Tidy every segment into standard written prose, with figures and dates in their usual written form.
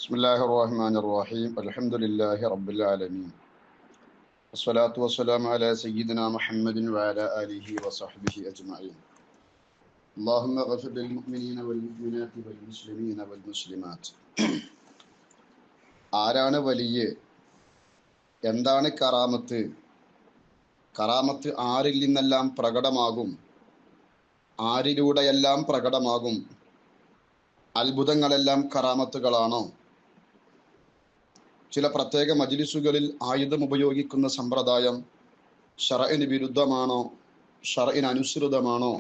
ബിസ്മില്ലാഹിർ റഹ്മാനിർ റഹീം അൽഹംദുലില്ലാഹി റബ്ബിൽ ആലമീൻ വസ്സലാത്തു വസ്സലാമു അലാ സയ്യിദിനാ മുഹമ്മദിൻ വഅലാ ആലിഹി വസഹ്ബിഹി അജ്മഈൻ. അല്ലാഹുമ്മ ഗ്ഫിർ ലിൽ മുഅ്മിനീന വൽ മുഅ്മിനാത്തി വൽ മുസ്ലിമീന വൽ മുസ്ലിമാത്ത്. ആരാണ് വലിയ? എന്താണ് കറാമത്ത്? കറാമത്ത് ആരിൽ നിന്നെല്ലാം പ്രകടമാകും? ആരിലൂടെയെല്ലാം പ്രകടമാകും? അത്ഭുതങ്ങളെല്ലാം കറാമത്തുകളാണോ? ചില പ്രത്യേക മജ്ലിസുകളിൽ ആയുധം ഉപയോഗിക്കുന്ന സമ്പ്രദായം ശർഇന് വിരുദ്ധമാണോ, ശർഇന് അനുസൃതമാണോ?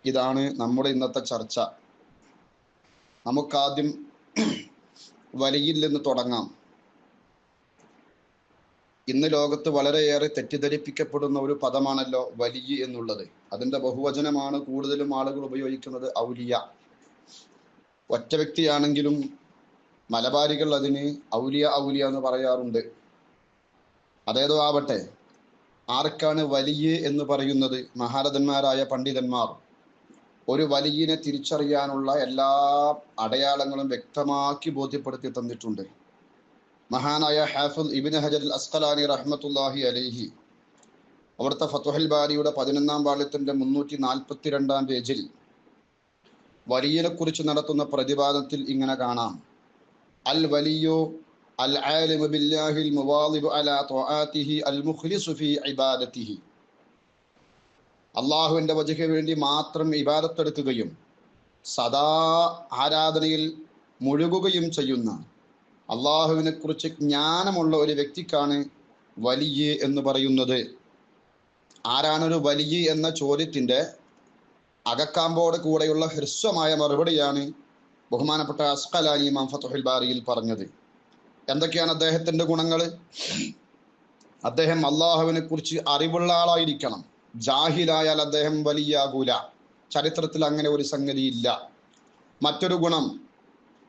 ഇതാണ് നമ്മുടെ ഇന്നത്തെ ചർച്ച. നമുക്കാദ്യം വലിയിൽ നിന്ന് തുടങ്ങാം. ഇന്ന് ലോകത്ത് വളരെയേറെ തെറ്റിദ്ധരിപ്പിക്കപ്പെടുന്ന ഒരു പദമാണല്ലോ വലിയ എന്നുള്ളത്. അതിൻ്റെ ബഹുവചനമാണ് കൂടുതലും ആളുകൾ ഉപയോഗിക്കുന്നത്, ഔലിയ. ഒറ്റ വ്യക്തിയാണെങ്കിലും മലബാരികൾ അതിന് ഔലിയ ഔലിയ എന്ന് പറയാറുണ്ട്. അതേതോ ആവട്ടെ, ആർക്കാണ് വലിയ എന്ന് പറയുന്നത്? മഹാരഥന്മാരായ പണ്ഡിതന്മാർ ഒരു വലിയനെ തിരിച്ചറിയാനുള്ള എല്ലാ അടയാളങ്ങളും വ്യക്തമാക്കി ബോധ്യപ്പെടുത്തി തന്നിട്ടുണ്ട്. മഹാനായ ഹാഫിദ് ഇബ്നു ഹജർ അൽ അസ്ഖലാനി റഹ്മത്തുള്ളാഹി അലൈഹി അവിടുത്തെ ഫത്ഹുൽ ബാരിയുടെ 11-ാം വാള്യത്തിന്റെ 342-ാം പേജിൽ വലിയനെ കുറിച്ച് നടത്തുന്ന പ്രതിപാദനത്തിൽ ഇങ്ങനെ കാണാം: അൽ വലിയോ അൽ ആലിമു ബില്ലാഹിൽ മുവാളിബു അലാ ത്വആതിഹി അൽ മുഖ്ലിസു ഫീ ഇബാദതിഹി. അല്ലാഹുവിന്റെ വജഹിന് വേണ്ടി മാത്രം ഇബാദത്ത് എടുക്കുകയും സദാ ആരാധനയിൽ മുഴുകുകയും ചെയ്യുന്ന, അല്ലാഹുവിനെ കുറിച്ച് ജ്ഞാനമുള്ള ഒരു വ്യക്തിക്കാണ് വലിയ എന്ന് പറയുന്നത്. ആരാണൊരു വലിയ എന്ന ചോദ്യത്തിന്റെ അകക്കാമ്പോട് കൂടെയുള്ള ഹ്രസ്വമായ മറുപടിയാണ് ബഹുമാനപ്പെട്ട അസ്ഖലാനി ഇമാം ഫത്ഹുൽ ബാരിയിൽ പറഞ്ഞത്. എന്തൊക്കെയാണ് അദ്ദേഹത്തിന്റെ ഗുണങ്ങൾ? അദ്ദേഹം അള്ളാഹുവിനെ കുറിച്ച് അറിവുള്ള ആളായിരിക്കണം. ജാഹിലായാൽ അദ്ദേഹം വലിയാകൂല. ചരിത്രത്തിൽ അങ്ങനെ ഒരു സംഗതിയില്ല. മറ്റൊരു ഗുണം,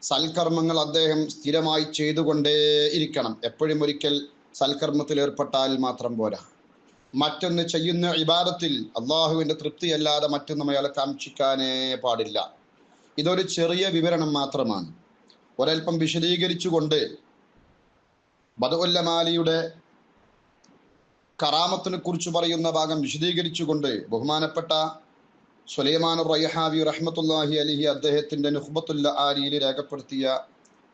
സൽക്കർമ്മങ്ങൾ അദ്ദേഹം സ്ഥിരമായി ചെയ്തുകൊണ്ടേയിരിക്കണം. എപ്പോഴും ഒരിക്കൽ സൽക്കർമ്മത്തിൽ ഏർപ്പെട്ടാൽ മാത്രം പോരാ. മറ്റൊന്ന്, ചെയ്യുന്ന ഇബാദത്തിൽ അള്ളാഹുവിന്റെ തൃപ്തിയല്ലാതെ മറ്റൊന്നും അയാൾ കാക്ഷിക്കാനേ പാടില്ല. ഇതൊരു ചെറിയ വിവരണം മാത്രമാണ്. ഒരൽപ്പം വിശദീകരിച്ചുകൊണ്ട് ബദഉൽ മാലിയുടെ കറാമത്തിനെ കുറിച്ച് പറയുന്ന ഭാഗം വിശദീകരിച്ചുകൊണ്ട് ബഹുമാനപ്പെട്ട സുലൈമാൻ റയ്ഹാവി റഹ്മത്തുള്ളാഹി അലൈഹി അദ്ദേഹത്തിന്റെ നുഖ്ബത്തുൽ ആലിയിൽ രേഖപ്പെടുത്തിയ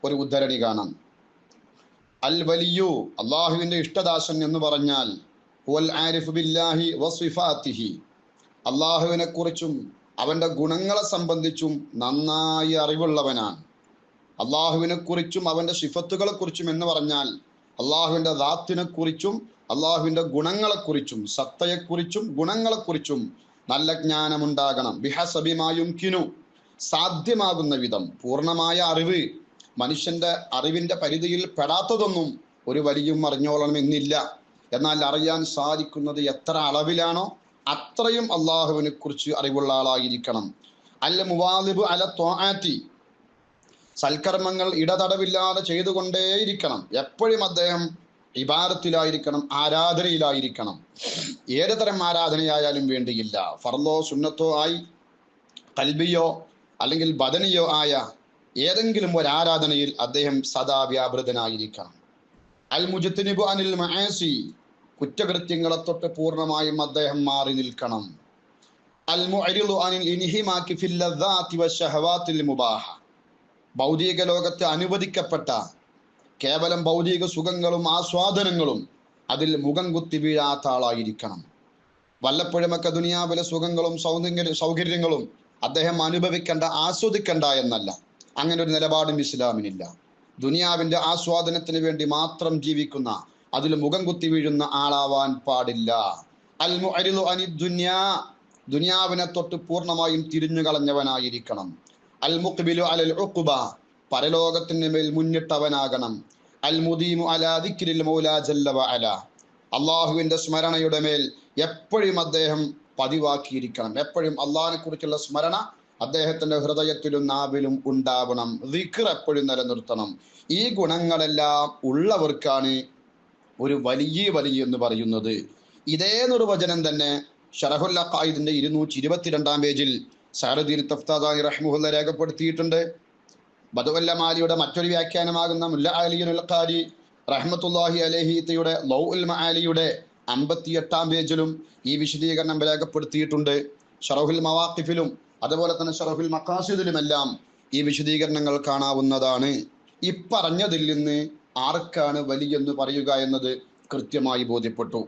ഒരു ഉദ്ധരണി കാണാം. അൽ വലിയു, അള്ളാഹുവിന്റെ ഇഷ്ടദാസൻ എന്ന് പറഞ്ഞാൽ വൽ ആരിഫു ബില്ലാഹി വസിഫാതിഹി, അള്ളാഹുവിനെ കുറിച്ചും അവന്റെ ഗുണങ്ങളെ സംബന്ധിച്ചും നന്നായി അറിവുള്ളവനാണ്. അള്ളാഹുവിനെ കുറിച്ചും അവന്റെ സിഫത്തുകളെ കുറിച്ചും എന്ന് പറഞ്ഞാൽ അള്ളാഹുവിന്റെ ദാത്തിനെ കുറിച്ചും അള്ളാഹുവിന്റെ ഗുണങ്ങളെക്കുറിച്ചും സത്തയെക്കുറിച്ചും ഗുണങ്ങളെക്കുറിച്ചും നല്ല ജ്ഞാനമുണ്ടാകണം. ബിഹസബിമായുംകിനു, സാധ്യമാകുന്ന വിധം പൂർണ്ണമായ അറിവ്. മനുഷ്യന്റെ അറിവിന്റെ പരിധിയിൽ പെടാത്തതൊന്നും ഒരു വലിയും അറിഞ്ഞോളണമെന്നില്ല. എന്നാൽ അറിയാൻ സാധിക്കുന്നത് എത്ര അളവിലാണോ അത്രയും അള്ളാഹുവിനെ കുറിച്ച് അറിവുള്ള ആളായിരിക്കണം. അൽ മുവാലിബു അല ത്വആതി, സൽക്കർമ്മങ്ങൾ ഇടതടവില്ലാതെ ചെയ്തുകൊണ്ടേയിരിക്കണം. എപ്പോഴും അദ്ദേഹം ഇബാദത്തിലായിരിക്കണം, ആരാധനയിലായിരിക്കണം. ഏത് തരം ആരാധനയായാലും വേണ്ടിയില്ല. ഫർളോ സുന്നത്തോ ആയി, ഖൽബിയോ അല്ലെങ്കിൽ ബദനിയോ ആയ ഏതെങ്കിലും ഒരു ആരാധനയിൽ അദ്ദേഹം സദാ വ്യാപൃതനായിരിക്കണം. അൽ മുജ്തനിബു അനിൽ മആസി, കുറ്റകൃത്യങ്ങളെ തൊട്ട് പൂർണ്ണമായും അദ്ദേഹം മാറി നിൽക്കണം. അൽ മുഅരിളു അനിൽ ഇൻഹിമാകി ഫിൽ ലദ്ദാതി വശഹവാതിൽ മുബാഹ, ഭൗതിക ലോകത്തെ അനുവദിക്കപ്പെട്ട കേവലം ഭൗതിക സുഖങ്ങളും ആസ്വാദനങ്ങളും അതിൽ മുഖം കുത്തി വീഴാത്ത ആളായിരിക്കണം. വല്ലപ്പോഴുമൊക്കെ ദുനിയാവിലെ സുഖങ്ങളും സൗകര്യങ്ങളും അദ്ദേഹം അനുഭവിക്കേണ്ട, ആസ്വദിക്കണ്ട എന്നല്ല. അങ്ങനെ ഒരു നിലപാടും ഇസ്ലാമിനില്ല. ദുനിയാവിന്റെ ആസ്വാദനത്തിന് വേണ്ടി മാത്രം ജീവിക്കുന്ന, അതിൽ മുഖം കുത്തി വീഴുന്ന ആളാവാൻ പാടില്ല. അൽ മുഅരിളു അനി ദുനിയാ, ദുനിയാവിനെ തൊട്ട് പൂർണ്ണമായും തിരിഞ്ഞു കളഞ്ഞവനായിരിക്കണം. അൽ മുഖ്ബിലു അലൽ ഉഖ്ബ, പരലോകത്തിന് മേൽ മുന്നിട്ടവനാകണം. അൽ മുദീമു അലാ ദിക്രിൽ മൗലാ ജല്ല വഅല, അള്ളാഹുവിന്റെ സ്മരണയുടെ മേൽ എപ്പോഴും അദ്ദേഹം പതിവാക്കിയിരിക്കണം. എപ്പോഴും അള്ളാഹിനെ കുറിച്ചുള്ള സ്മരണ അദ്ദേഹത്തിന്റെ ഹൃദയത്തിലും നാവിലും ഉണ്ടാവണം. ദിക്ർ എപ്പോഴും നിലനിർത്തണം. ഈ ഗുണങ്ങളെല്ലാം ഉള്ളവർക്കാണ് ഒരു വലിയ എന്ന് പറയുന്നത്. ഇതേ നിർവചനം തന്നെ ശറഹുൽ അഖായിദിന്റെ 222-ാം പേജിൽ സഅദുദ്ദീൻ തഫ്താദാനി റഹ്മത്തുള്ളാഹി രേഖപ്പെടുത്തിയിട്ടുണ്ട്. ബദുവല്ലമാലിയുടെ മറ്റൊരു വ്യാഖ്യാനമാകുന്ന മുല്ല അലിയുൽ ഖാരി റഹ്മത്തുള്ളാഹി അലൈഹിയുടെ ലൗഉൽ മആലിയുടെ 58-ാം പേജിലും ഈ വിശദീകരണം രേഖപ്പെടുത്തിയിട്ടുണ്ട്. ശറഹുൽ മവാഖിഫിലും അതുപോലെ തന്നെ ശറഹുൽ മഖാസിദിലുമെല്ലാം ഈ വിശദീകരണങ്ങൾ കാണാവുന്നതാണ്. ഇപ്പറഞ്ഞതിൽ നിന്ന് ആർക്കാണ് വലിയെന്ന് പറയുക എന്നത് കൃത്യമായി ബോധ്യപ്പെട്ടു.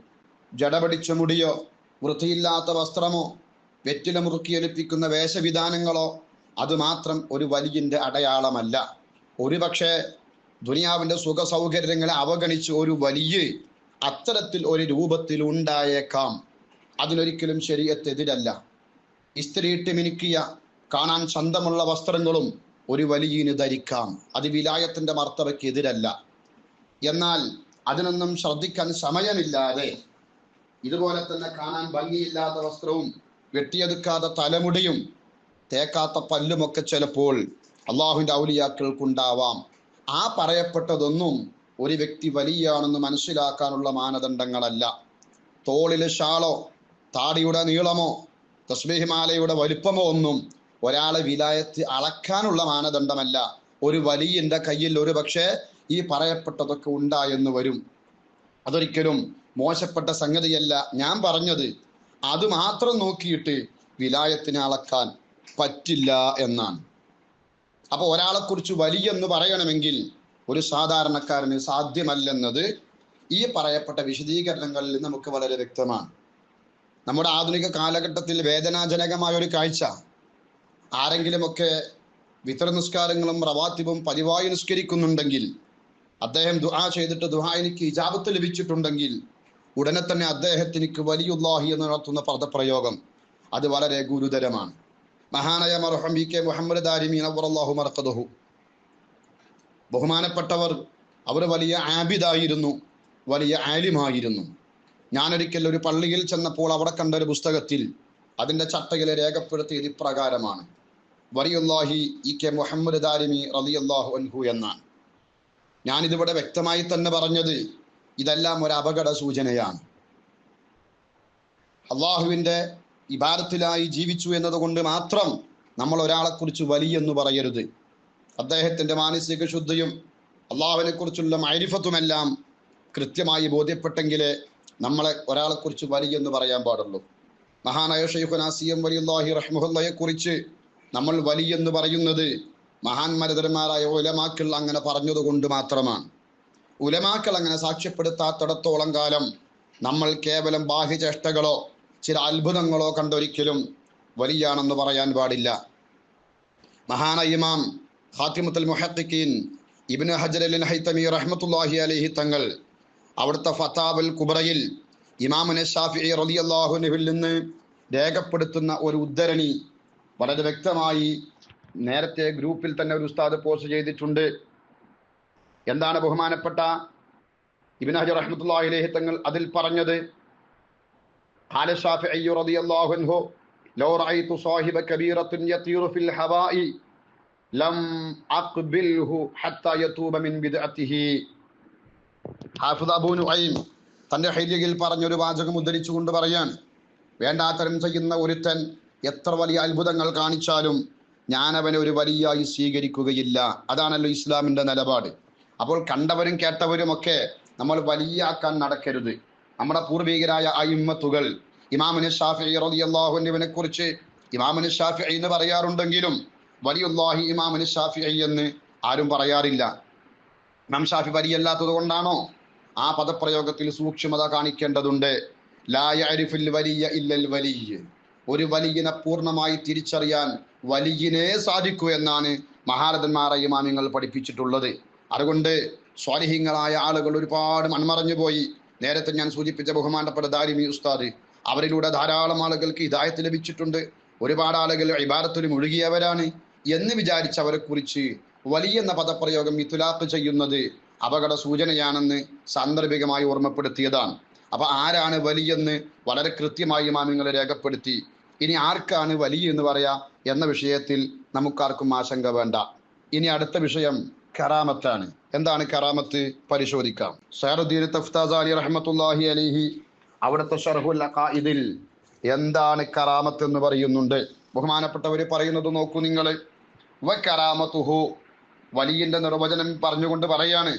ജടപിടിച്ച മുടിയോ വൃത്തിയില്ലാത്ത വസ്ത്രമോ വെറ്റില മുറുക്കിയൊലിപ്പിക്കുന്ന വേഷവിധാനങ്ങളോ അതുമാത്രം ഒരു വലിയന്റെ അടയാളമല്ല. ഒരുപക്ഷെ ദുനിയാവിൻ്റെ സുഖ സൗകര്യങ്ങളെ അവഗണിച്ച് ഒരു വലിയ അത്തരത്തിൽ ഒരു രൂപത്തിൽ ഉണ്ടായേക്കാം. അതിനൊരിക്കലും ശരീഅത്തെതിരല്ല. ഇസ്ത്രീയിട്ട് മിനുക്കിയ കാണാൻ ചന്തമുള്ള വസ്ത്രങ്ങളും ഒരു വലിയന് ധരിക്കാം. അത് വിലായത്തിന്റെ മർത്തബയ്ക്ക് എതിരല്ല. എന്നാൽ അതിനൊന്നും ശ്രദ്ധിക്കാൻ സമയമില്ലാതെ ഇതുപോലെ തന്നെ കാണാൻ ഭംഗിയില്ലാത്ത വസ്ത്രവും വെട്ടിയെടുക്കാത്ത തലമുടിയും തേക്കാത്ത പല്ലുമൊക്കെ ചിലപ്പോൾ അള്ളാഹുവിൻ്റെ ഔലിയാക്കൾക്കുണ്ടാവാം. ആ പറയപ്പെട്ടതൊന്നും ഒരു വ്യക്തി വലിയാണെന്ന് മനസ്സിലാക്കാനുള്ള മാനദണ്ഡങ്ങളല്ല. തോളിലെ ഷാളോ താടിയുടെ നീളമോ തസ്ബീഹ് മാലയുടെ വലുപ്പമോ ഒന്നും ഒരാളെ വിലായത്ത് അളക്കാനുള്ള മാനദണ്ഡമല്ല. ഒരു വലിയന്റെ കയ്യിൽ ഒരു പക്ഷേ ഈ പറയപ്പെട്ടതൊക്കെ ഉണ്ടായെന്ന് വരും. അതൊരിക്കലും മോശപ്പെട്ട സംഗതിയല്ല. ഞാൻ പറഞ്ഞത് അത് മാത്രം നോക്കിയിട്ട് വിലായത്തിനെ അളക്കാൻ പറ്റില്ല എന്നാണ്. അപ്പൊ ഒരാളെക്കുറിച്ച് വലിയെന്ന് പറയണമെങ്കിൽ ഒരു സാധാരണക്കാരന് സാധ്യമല്ലെന്നത് ഈ പറയപ്പെട്ട വിശദീകരണങ്ങളിൽ നമുക്ക് വളരെ വ്യക്തമാണ്. നമ്മുടെ ആധുനിക കാലഘട്ടത്തിൽ വേദനാജനകമായ ഒരു കാഴ്ച, ആരെങ്കിലുമൊക്കെ വിതർ നിസ്കാരങ്ങളും റവാത്തിബും പതിവായി നിസ്കരിക്കുന്നുണ്ടെങ്കിൽ, അദ്ദേഹം ദുആ ചെയ്തിട്ട് ദുആഇനിക്ക് ഇജാബത്ത് ലഭിച്ചിട്ടുണ്ടെങ്കിൽ ഉടനെ തന്നെ അദ്ദേഹത്തിനിക്ക് വലിയുല്ലാഹി എന്ന് നടത്തുന്ന പദപ്രയോഗം അത് വളരെ ഗുരുതരമാണ്. മഹാനായ മർഹൂം വി കെ മുഹമ്മദ് ദാരിമി നവ്വറല്ലാഹു മർഖദഹു, ബഹുമാനപ്പെട്ടവർ, അവർ വലിയ ആബിദായിരുന്നു, വലിയ ആലിമായിരുന്നു. ഞാനൊരിക്കൽ ഒരു പള്ളിയിൽ ചെന്നപ്പോൾ അവിടെ കണ്ട ഒരു പുസ്തകത്തിൽ അതിൻ്റെ ചട്ടയിൽ രേഖപ്പെടുത്തിയത് ഇപ്രകാരമാണ്: വലിയുല്ലാഹി ഇ കെ മുഹമ്മദ് ദാരിമി റളിയല്ലാഹു അൻഹു എന്നാണ്. ഞാനിതിവിടെ വ്യക്തമായി തന്നെ പറഞ്ഞത് ഇതെല്ലാം ഒരു അപകട സൂചനയാണ്. അള്ളാഹുവിൻ്റെ ഇബാദത്തിലായി ജീവിച്ചു എന്നതുകൊണ്ട് മാത്രം നമ്മൾ ഒരാളെക്കുറിച്ച് വലിയെന്ന് പറയരുത്. അദ്ദേഹത്തിൻ്റെ മാനസിക ശുദ്ധിയും അള്ളാഹുവിനെ കുറിച്ചുള്ള മഅരിഫത്തുമെല്ലാം കൃത്യമായി ബോധ്യപ്പെട്ടെങ്കിലേ നമ്മളെ ഒരാളെക്കുറിച്ച് വലിയെന്ന് പറയാൻ പാടുള്ളൂ. മഹാനായ ശൈഖുനാ സി.എം. വലിയുല്ലാഹി റഹ്മത്തുള്ളാഹിയെ കുറിച്ച് നമ്മൾ വലിയെന്ന് പറയുന്നത് മഹാന്മാരതന്മാരായ ഉലമാക്കൾ അങ്ങനെ പറഞ്ഞതുകൊണ്ട് മാത്രമാണ്. ഉലമാക്കൾ അങ്ങനെ സാക്ഷ്യപ്പെടുത്താത്തിടത്തോളം കാലം നമ്മൾ കേവലം ബാഹ്യചേഷ്ടകളോ ചില അത്ഭുതങ്ങളോ കണ്ടൊരിക്കലും വലിയാണെന്ന് പറയാൻ പാടില്ല. മഹാനായ ഇമാം ഖാത്തിമത്തുൽ മുഹഖ്ഖിഖീൻ ഇബ്നു ഹജർ അൽ ഹൈതമി റഹ്മത്തുള്ളാഹി അലൈഹി തങ്ങൾ അവിടുത്തെ ഫതാവൽ കുബ്രയിൽ ഇമാമുന ശാഫിഈ റളിയല്ലാഹു അൻഹുവിൽ നിന്ന് രേഖപ്പെടുത്തുന്ന ഒരു ഉദ്ധരണി വളരെ വ്യക്തമായി നേരത്തെ ഗ്രൂപ്പിൽ തന്നെ ഒരു ഉസ്താദ് പോസ്റ്റ് ചെയ്തിട്ടുണ്ട്. എന്താണ് ബഹുമാനപ്പെട്ട ഇബ്നു ഹജർ റഹ്മത്തുള്ളാഹി അലൈഹി തങ്ങൾ അതിൽ പറഞ്ഞത്? ഖാല ശാഫിഈ റളിയല്ലാഹു അൻഹു ലൗ റഅയ്തു സാഹിബ കബീറത്തുൻ യതീറു ഫിൽ ഹവാഇ ലം അഖ്ബിൽഹു ഹത്താ യതൂബ മിൻ ബിദ്അതിഹി. ഹാഫിദ് അബൂ നുഐം തന്റെ ഹൈലിയിൽ പറഞ്ഞൊരു വാചകം ഉദ്ധരിച്ചുകൊണ്ട് പറയാൻ, വേണ്ടാത്തരം ചെയ്യുന്ന ഒരുത്തൻ എത്ര വലിയ അത്ഭുതങ്ങൾ കാണിച്ചാലും ഞാൻ അവനെ ഒരു വലിയായി സ്വീകരിക്കുകയില്ല. അതാണല്ലോ ഇസ്ലാമിന്റെ നിലപാട്. അപ്പോൾ കണ്ടവരും കേട്ടവരും ഒക്കെ നമ്മൾ വലിയാക്കാൻ നടക്കരുത്. നമ്മുടെ പൂർവികരായ അയിമ്മത്തുകൾ ഇമാമുന ശാഫിഈ റളിയല്ലാഹു അൻഹുവിനെ കുറിച്ച് ഇമാമുന ശാഫിഈ എന്ന് പറയാറുണ്ടെങ്കിലും വലിയുല്ലാഹി ഇമാമുന ശാഫിഈ എന്ന് ആരും പറയാറില്ല. ഇമാം ഷാഫി വലിയല്ലാത്തത് കൊണ്ടാണോ? ആ പദപ്രയോഗത്തിൽ സൂക്ഷ്മത കാണിക്കേണ്ടതുണ്ട്. ലാ യഅരിഫുൽ വലിയ ഇല്ലൽ വലിയ്. ഒരു വലിയനെ പൂർണ്ണമായി തിരിച്ചറിയാൻ വലിയനെ സാധിക്കൂ എന്നാണ് മഹാരഥന്മാരായ ഇമാമിങ്ങൾ പഠിപ്പിച്ചിട്ടുള്ളത്. അതുകൊണ്ട് സ്വാലിഹീങ്ങളായ ആളുകൾ ഒരുപാട് മൺമറഞ്ഞു പോയി. നേരത്തെ ഞാൻ സൂചിപ്പിച്ച ബഹുമാനപ്പെട്ട ദാരിമി ഉസ്താദ്, അവരിലൂടെ ധാരാളം ആളുകൾക്ക് ഹിദായത്ത് ലഭിച്ചിട്ടുണ്ട്. ഒരുപാട് ആളുകൾ ഇബാദത്തിൽ മുഴുകിയവരാണ് എന്ന് വിചാരിച്ച് അവരെ കുറിച്ച് വലിയ എന്ന പദപ്രയോഗം ഇത്ലാഖ് ചെയ്യുന്നത് അപകട സൂചനയാണെന്ന് സാന്ദർഭികമായി ഓർമ്മപ്പെടുത്തിയതാണ്. അപ്പൊ ആരാണ് വലിയെന്ന് വളരെ കൃത്യമായി ഇമാമിങ്ങൾ രേഖപ്പെടുത്തി. ഇനി ആർക്കാണ് വലിയ എന്ന് പറയാ എന്ന വിഷയത്തിൽ നമുക്കാർക്കും ആശങ്ക വേണ്ട. ഇനി അടുത്ത വിഷയം കറാമത്താണ്. എന്താണ് കറാമത്ത്? പരിശോധിക്കാം. സൈറുദ്ദീൻ തഫ്താസാനി റഹ്മത്തുള്ളാഹി അലൈഹി അവിടുത്തെ ശർഹുൽ അഖായിദിൽ എന്താണ് കറാമത്ത് എന്ന് പറയുന്നുണ്ട്. ബഹുമാനപ്പെട്ടവർ പറയുന്നത് നോക്കൂ നിങ്ങൾ. വ കറാമത്തുഹു, വലിയന്റെ നിർവചനം പറഞ്ഞുകൊണ്ട് പറയാണ്,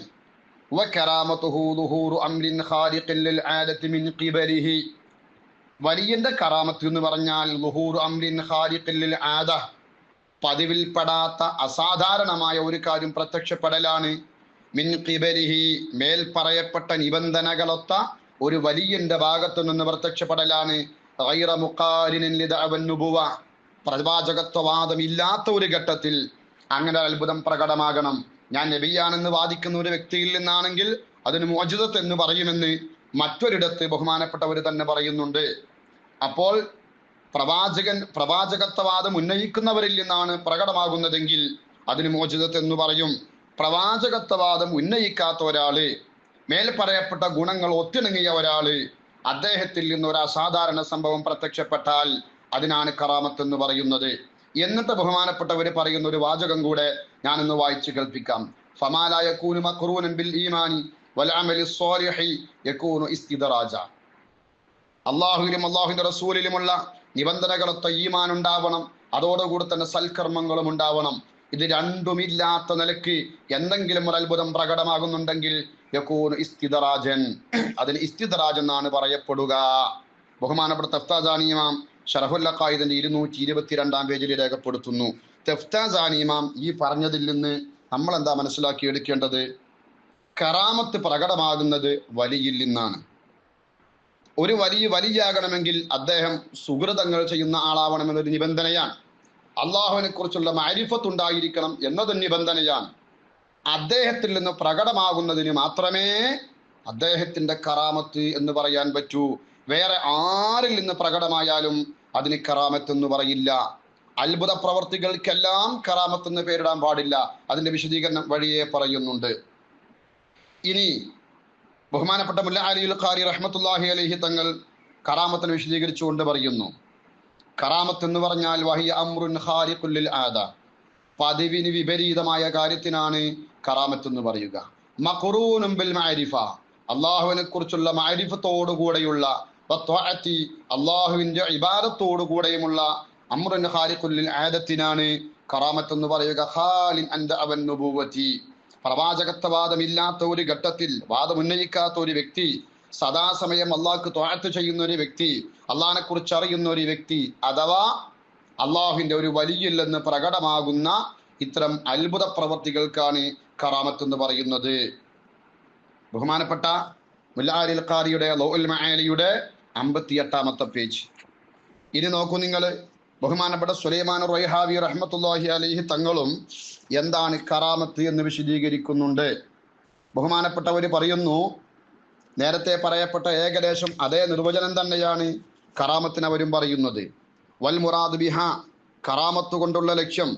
വലിയന്റെ കറാമത്ത് എന്ന് പറഞ്ഞാൽ പതിവിൽപ്പെടാത്ത അസാധാരണമായ ഒരു കാര്യം പ്രത്യക്ഷപ്പെടലാണ്. മിൻ ഖിബലിഹി, മേൽ പറയപ്പെട്ട നിബന്ധനകളൊത്ത ഒരു വലിയന്റെ ഭാഗത്തു നിന്ന് പ്രത്യക്ഷപ്പെടലാണ്. ഗൈറ മുഖാരിനിൻ ലിദഅവൻ നുബുവ, പ്രവാചകത്വവാദം ഇല്ലാത്ത ഒരു ഘട്ടത്തിൽ അങ്ങനെ അത്ഭുതം പ്രകടമാകണം. ഞാൻ നബിയാണെന്ന് വാദിക്കുന്ന ഒരു വ്യക്തിയിൽ നിന്നാണെങ്കിൽ അതിന് മുഅ്ജിസത്ത് എന്ന് പറയുമെന്ന് മറ്റൊരിടത്ത് ബഹുമാനപ്പെട്ടവർ തന്നെ പറയുന്നുണ്ട്. അപ്പോൾ പ്രവാചകത്വവാദം ഉന്നയിക്കുന്നവരിൽ നിന്നാണ് പ്രകടമാകുന്നതെങ്കിൽ അതിന് മുഅ്ജിസത്ത് എന്ന് പറയും. പ്രവാചകത്വവാദം ഉന്നയിക്കാത്ത ഒരാള്, മേൽ പറയപ്പെട്ട ഗുണങ്ങൾ ഒത്തിണങ്ങിയ ഒരാള്, അദ്ദേഹത്തിൽ നിന്ന് ഒരു അസാധാരണ സംഭവം പ്രത്യക്ഷപ്പെട്ടാൽ അതിനാണ് കറാമത്ത് എന്ന് പറയുന്നത്. എന്നിട്ട് ബഹുമാനപ്പെട്ടവർ പറയുന്ന ഒരു വാചകം കൂടെ ഞാനൊന്ന് വായിച്ചു കേൾപ്പിക്കാം. ഫമാ ലാ യകൂനു മഖ്റൂനൻ ബിൽ ഈമാനി വൽ അമലി സ്വാലിഹി യകൂനു ഇസ്തിദ്റാജ. അല്ലാഹുവിലും അല്ലാഹുവിന്റെ റസൂലിലുമുള്ള നിബന്ധനകളൊത്ത ഈമാൻ ഉണ്ടാവണം, അതോടുകൂടി തന്നെ സൽക്കർമ്മങ്ങളും ഉണ്ടാവണം. ഇത് രണ്ടുമില്ലാത്ത നിലയ്ക്ക് എന്തെങ്കിലും ഒരു അത്ഭുതം പ്രകടമാകുന്നുണ്ടെങ്കിൽ യകൂനു ഇസ്തിദ്റാജൻ, അതിന് ഇസ്തിദ്റാജ് എന്നാണ് പറയപ്പെടുക. ബഹുമാനപ്പെട്ട തഫ്താസാനി ഇമാം ശറഹുൽ അഖായിദിന്റെ 222 പേജിൽ രേഖപ്പെടുത്തുന്നു. തഫ്താസാനി ഇമാം ഈ പറഞ്ഞതിൽ നിന്ന് നമ്മൾ എന്താ മനസ്സിലാക്കി എടുക്കേണ്ടത്? കറാമത്ത് പ്രകടമാകുന്നത് വലിയിൽ നിന്നാണ്. ഒരു വലിയാകണമെങ്കിൽ അദ്ദേഹം സുഹൃതങ്ങൾ ചെയ്യുന്ന ആളാവണമെന്നൊരു നിബന്ധനയാണ്. അള്ളാഹുവിനെ കുറിച്ചുള്ള മഅരിഫത്ത് ഉണ്ടായിരിക്കണം എന്നതൊരു നിബന്ധനയാണ്. അദ്ദേഹത്തിൽ നിന്ന് പ്രകടമാകുന്നതിന് മാത്രമേ അദ്ദേഹത്തിന്റെ കറാമത്ത് എന്ന് പറയാൻ പറ്റൂ. വേറെ ആരിൽ നിന്ന് പ്രകടമായാലും അതിന് കറാമത്ത് എന്ന് പറയില്ല. അത്ഭുത പ്രവർത്തികൾക്കെല്ലാം കറാമത്ത് എന്ന് പേരിടാൻ പാടില്ല. അതിന്റെ വിശദീകരണം വഴിയെ പറയുന്നുണ്ട്. ഇനി ബഹുമാനപ്പെട്ട മുല്ല അലിയുൽ ഖാരി റഹ്മത്തുള്ളാഹി അലൈഹി തങ്ങൾ കറാമത്തിനെ വിശദീകരിച്ചുകൊണ്ട് പറയുന്നു, കറാമത്ത് എന്ന് പറഞ്ഞാൽ വഹിയ അംറുൻ ഖാരിഖുൽ ലിൽ ആദ, പതിവിന് വിപരീതമായ കാര്യത്തിനാണ് കറാമത്ത് എന്ന് പറയുക. മഖ്റൂനും ബിൽ മഅരിഫ, അള്ളാഹുവിനെ കുറിച്ചുള്ള മഅരിഫത്തോടുകൂടെയുള്ള അള്ളാഹുവിന്റെ ഇബാദത്തോടുകൂടെയുമുള്ള അംറുൻ ഖാരിഖുൽ ലിൽ ആദത്തിനാണ് കറാമത്ത് എന്ന് പറയുക. ഖാലിൻ അൻ ദഅവൻ നുബുവതി, പ്രവാചകത്വവാദമില്ലാത്ത ഒരു ഘട്ടത്തിൽ വാദം ഉന്നയിക്കാത്ത ഒരു വ്യക്തി, സദാസമയം അള്ളാഹ്ക്ക് ത്വഅത്ത് ചെയ്യുന്ന ഒരു വ്യക്തി, അള്ളാഹിനെ കുറിച്ച് അറിയുന്ന ഒരു വ്യക്തി, അഥവാ അള്ളാഹുവിന്റെ ഒരു വലിയില്ലെന്ന് പ്രകടമാകുന്ന ഇത്തരം അത്ഭുത പ്രവർത്തികൾക്കാണ് കറാമത്ത് എന്ന് പറയുന്നത്. ബഹുമാനപ്പെട്ട മുല്ലാ അലിൽ ഖാരിയുടെ ലൗഉൽ മആലിയുടെ 58-ാമത്തെ പേജ്. ഇനി നോക്കൂ നിങ്ങൾ, ബഹുമാനപ്പെട്ട സുലൈമാൻ റൈഹാവി റഹ്മത്തുള്ളാഹി അലൈഹി തങ്ങളും എന്താണ് കറാമത്ത് എന്ന് വിശദീകരിക്കുന്നുണ്ട്. ബഹുമാനപ്പെട്ടവർ പറയുന്നു, നേരത്തെ പറയപ്പെട്ട ഏകദേശം അതേ നിർവചനം തന്നെയാണ് കറാമത്തിന് അവരും പറയുന്നത്. വൽ മുറാദ് ബിഹ, കറാമത്ത് കൊണ്ടുള്ള ലക്ഷ്യം,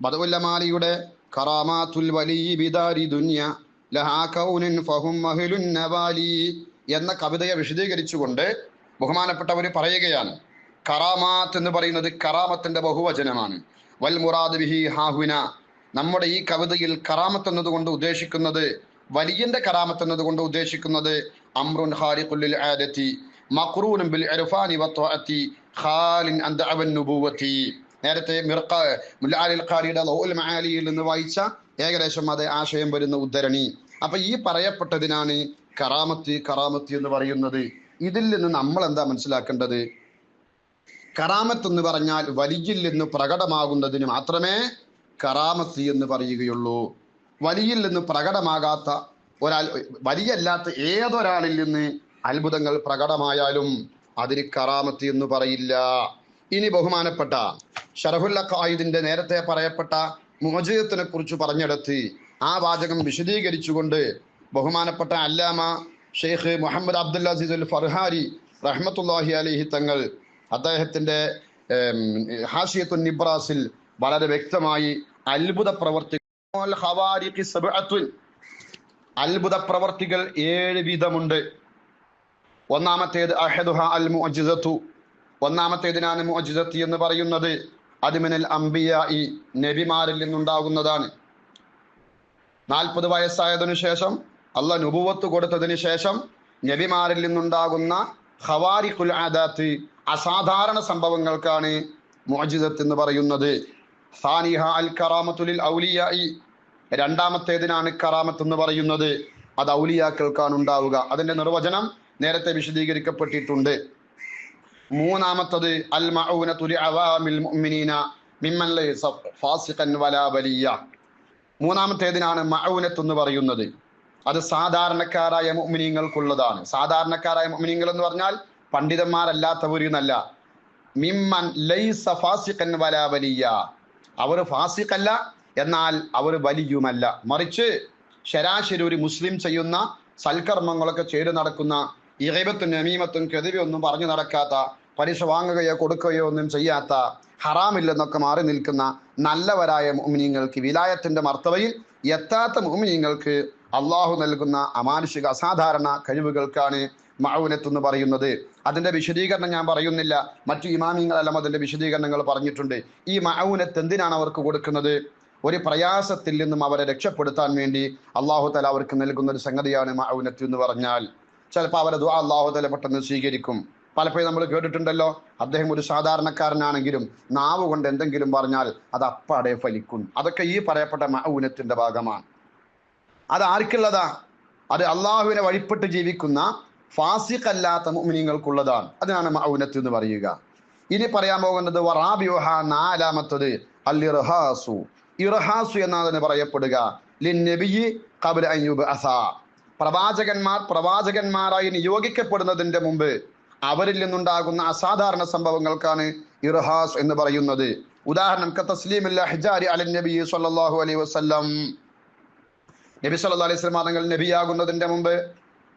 ബദഉല്ലമാലിയുടെ കറാമാത്തുൽ വലി ബിദാരി ദുനിയ ലഹാ കൗനുൻ ഫഹും മഹ്ലുൻ നവാലി എന്ന കവിതയെ വിശദീകരിച്ചുകൊണ്ട് ബഹുമാനപ്പെട്ടവർ പറയുകയാണ്, കറാമാത്ത് എന്ന് പറയുന്നത് കറാമത്തിന്റെ ബഹുവചനമാണ്. വൽ മുറാദ് ബിഹി ഹാഹുന, നമ്മുടെ ഈ കവിതയിൽ കറാമത്ത് എന്നതുകൊണ്ട് ഉദ്ദേശിക്കുന്നത്, വലിയന്റെ കറാമത്ത് എന്നതുകൊണ്ട് ഉദ്ദേശിക്കുന്നത് അംറുൻ ഖാരിഖുൽ ലിൽ ആദതി മഖ്റൂനും ബിൽ ഇർഫാനി വത്വഅതി ഖാലിൻ അൻ ദഅവൻ നുബുവതി. നേരത്തെ മുല്ലാ അലിൽ ഖാരിയുടെ ലൗഉൽ മആലിയിൽ നിന്ന് വായിച്ച ഏകദേശം അതേ ആശയം വരുന്ന ഉദ്ധരണി. അപ്പൊ ഈ പറയപ്പെട്ടതിനാണ് കറാമത്ത് എന്ന് പറയുന്നത്. ഇതിൽ നിന്ന് നമ്മൾ എന്താ മനസ്സിലാക്കേണ്ടത്? കറാമത്ത് എന്ന് പറഞ്ഞാൽ വലിയിൽ നിന്ന് പ്രകടമാകുന്നതിന് മാത്രമേ കറാമത്ത് എന്ന് പറയുകയുള്ളൂ. വലിയിൽ നിന്ന് പ്രകടമാകാത്ത ഒരാൾ, വലിയല്ലാത്ത ഏതൊരാളിൽ നിന്ന് അത്ഭുതങ്ങൾ പ്രകടമായാലും അതിന് കറാമത്ത് എന്ന് പറയില്ല. ഇനി ബഹുമാനപ്പെട്ട ശറഹുൽ അഖായിദിന്റെ നേരത്തെ പറയപ്പെട്ട മുഅ്ജിസത്തിനെ കുറിച്ച് പറഞ്ഞെടുത്ത് ആ വാചകം വിശദീകരിച്ചുകൊണ്ട് ബഹുമാനപ്പെട്ട അല്ലാമ ഷെയ്ഖ് മുഹമ്മദ് അബ്ദുൽ അസീസ് അൽ ഫർഹാരി റഹ്മത്തുള്ളാഹി അലൈഹി തങ്ങൾ അദ്ദേഹത്തിന്റെ ഹാഷിയത്തുൻ നിബ്രാസിൽ വളരെ വ്യക്തമായി അത്ഭുത പ്രവർത്തികൾ 7 വിധമുണ്ട്. ഒന്നാമത്തേത് അഹദുഹ അൽ മുഅ്ജിസത്തു, ഒന്നാമത്തേതിനാണ് മുഅ്ജിസത്ത് എന്ന് പറയുന്നത്. അത് മിനൽ അംബിയാഇ, നബിമാരിൽ നിന്നുണ്ടാകുന്നതാണ്. 40 വയസ്സായതിനു ശേഷം അള്ളാഹ് നുബുവത്ത് കൊടുത്തതിന് ശേഷം നബിമാരിൽ നിന്നുണ്ടാകുന്ന ഖവാരിഖുൽ ആദാത്ത്, അസാധാരണ സംഭവങ്ങൾക്കാണ് മുഅ്ജിസത്ത് എന്ന് പറയുന്നത്. സാനിഹ അൽ കറാമത്തുൽ ഔലിയാഇ, രണ്ടാമത്തേതിനാണ് കറാമത്ത് എന്ന് പറയുന്നത്. അത് ഔലിയാക്കൾക്കാണ് ഉണ്ടാവുക. അതിന്റെ നിർവചനം നേരത്തെ വിശദീകരിക്കപ്പെട്ടിട്ടുണ്ട്. മൂന്നാമത്തത് അൽ മഊനതു ലിഅവാമിൽ മുഅ്മിനീന മിമ്മൻ ലൈസ ഫാസിഖൻ വലാ വലിയ. മൂന്നാമത്തേതിനാണ് മഊനത്ത് എന്ന് പറയുന്നത്. അത് സാധാരണക്കാരായ മുഅ്മിനീങ്ങൾക്കുള്ളതാണ്. സാധാരണക്കാരായ മുഅ്മിനീങ്ങൾ എന്ന് പറഞ്ഞാൽ പണ്ഡിതന്മാരല്ലാത്തവരെന്നല്ല. മിമ്മൻ ലൈസ ഫാസിഖൻ വലാ വലിയ, അവർ ഫാസിഖല്ല, എന്നാൽ അവർ വലിയുമല്ല. മറിച്ച് ശരാശരി ഒരു മുസ്ലിം ചെയ്യുന്ന സൽക്കർമ്മങ്ങളൊക്കെ ചെയ്തു നടക്കുന്ന, ഇഗൈബത്തും നമീമത്തും കെതിവൊന്നും പറഞ്ഞു നടക്കാത്ത, പലിശ വാങ്ങുകയോ കൊടുക്കുകയോ ഒന്നും ചെയ്യാത്ത, ഹറാമില്ലെന്നൊക്കെ മാറി നിൽക്കുന്ന നല്ലവരായ മുഅ്മിനീങ്ങൾക്ക്, വിലായത്തിന്റെ മർത്തബയിൽ എത്താത്ത മുഅ്മിനീങ്ങൾക്ക് അള്ളാഹു നൽകുന്ന അമാനുഷിക അസാധാരണ കഴിവുകൾക്കാണ് മഊനത്ത് എന്ന് പറയുന്നത്. അതിന്റെ വിശദീകരണം ഞാൻ പറയുന്നില്ല, മറ്റു ഇമാമിങ്ങളെല്ലാം അതിന്റെ വിശദീകരണങ്ങൾ പറഞ്ഞിട്ടുണ്ട്. ഈ മഊനത്ത് എന്തിനാണ് അവർക്ക് കൊടുക്കുന്നത്? ഒരു പ്രയാസത്തിൽ നിന്നും അവരെ രക്ഷപ്പെടുത്താൻ വേണ്ടി അള്ളാഹു തആല അവർക്ക് നൽകുന്ന ഒരു സംഗതിയാണ് മഊനത്ത് എന്ന് പറഞ്ഞാൽ. ചിലപ്പോൾ അവരെ ദുആ അള്ളാഹു തആല പെട്ടെന്ന് സ്വീകരിക്കും. പലപ്പോഴും നമ്മൾ കേട്ടിട്ടുണ്ടല്ലോ, അദ്ദേഹം ഒരു സാധാരണക്കാരനാണെങ്കിലും നാവ് കൊണ്ട് എന്തെങ്കിലും പറഞ്ഞാൽ അത് അപ്പാടെ ഫലിക്കും. അതൊക്കെ ഈ പറയപ്പെട്ട മഊനത്തിന്റെ ഭാഗമാണ്. അത് ആർക്കുള്ളതാ? അത് അള്ളാഹുവിനെ വഴിപ്പെട്ട് ജീവിക്കുന്ന ഫാസിഖല്ലാത്ത മുഅ്മിനീങ്ങൾക്കുള്ളതാണ്. അതിനാണ് മഊനത്ത് എന്ന് പറയുക. ഇനി പറയാൻ പോകുന്നത് വറാബിയുഹ, നാലാമത്തത് അൽ ഇർഹാസു. ഇർഹാസു എന്നതിന് പറയപ്പെടുക ലിന്നബിയ്യി ഖബ്ല അൻ യുബ്അസ, പ്രവാചകന്മാരായി നിയോഗിക്കപ്പെടുന്നതിന്റെ മുമ്പ് അവരിൽ നിന്നുണ്ടാകുന്ന അസാധാരണ സംഭവങ്ങൾക്കാണ് ഇർഹാസ് എന്ന് പറയുന്നത്. ഉദാഹരണം തസ്ലീമുൽ ഹിജാരി അലൻ നബി സ്വല്ലല്ലാഹു അലൈഹി വസല്ലം. നബി സല്ലല്ലാഹു അലൈഹി വസല്ലം തങ്ങൾ നബിയാകുന്നതിന്റെ മുമ്പ്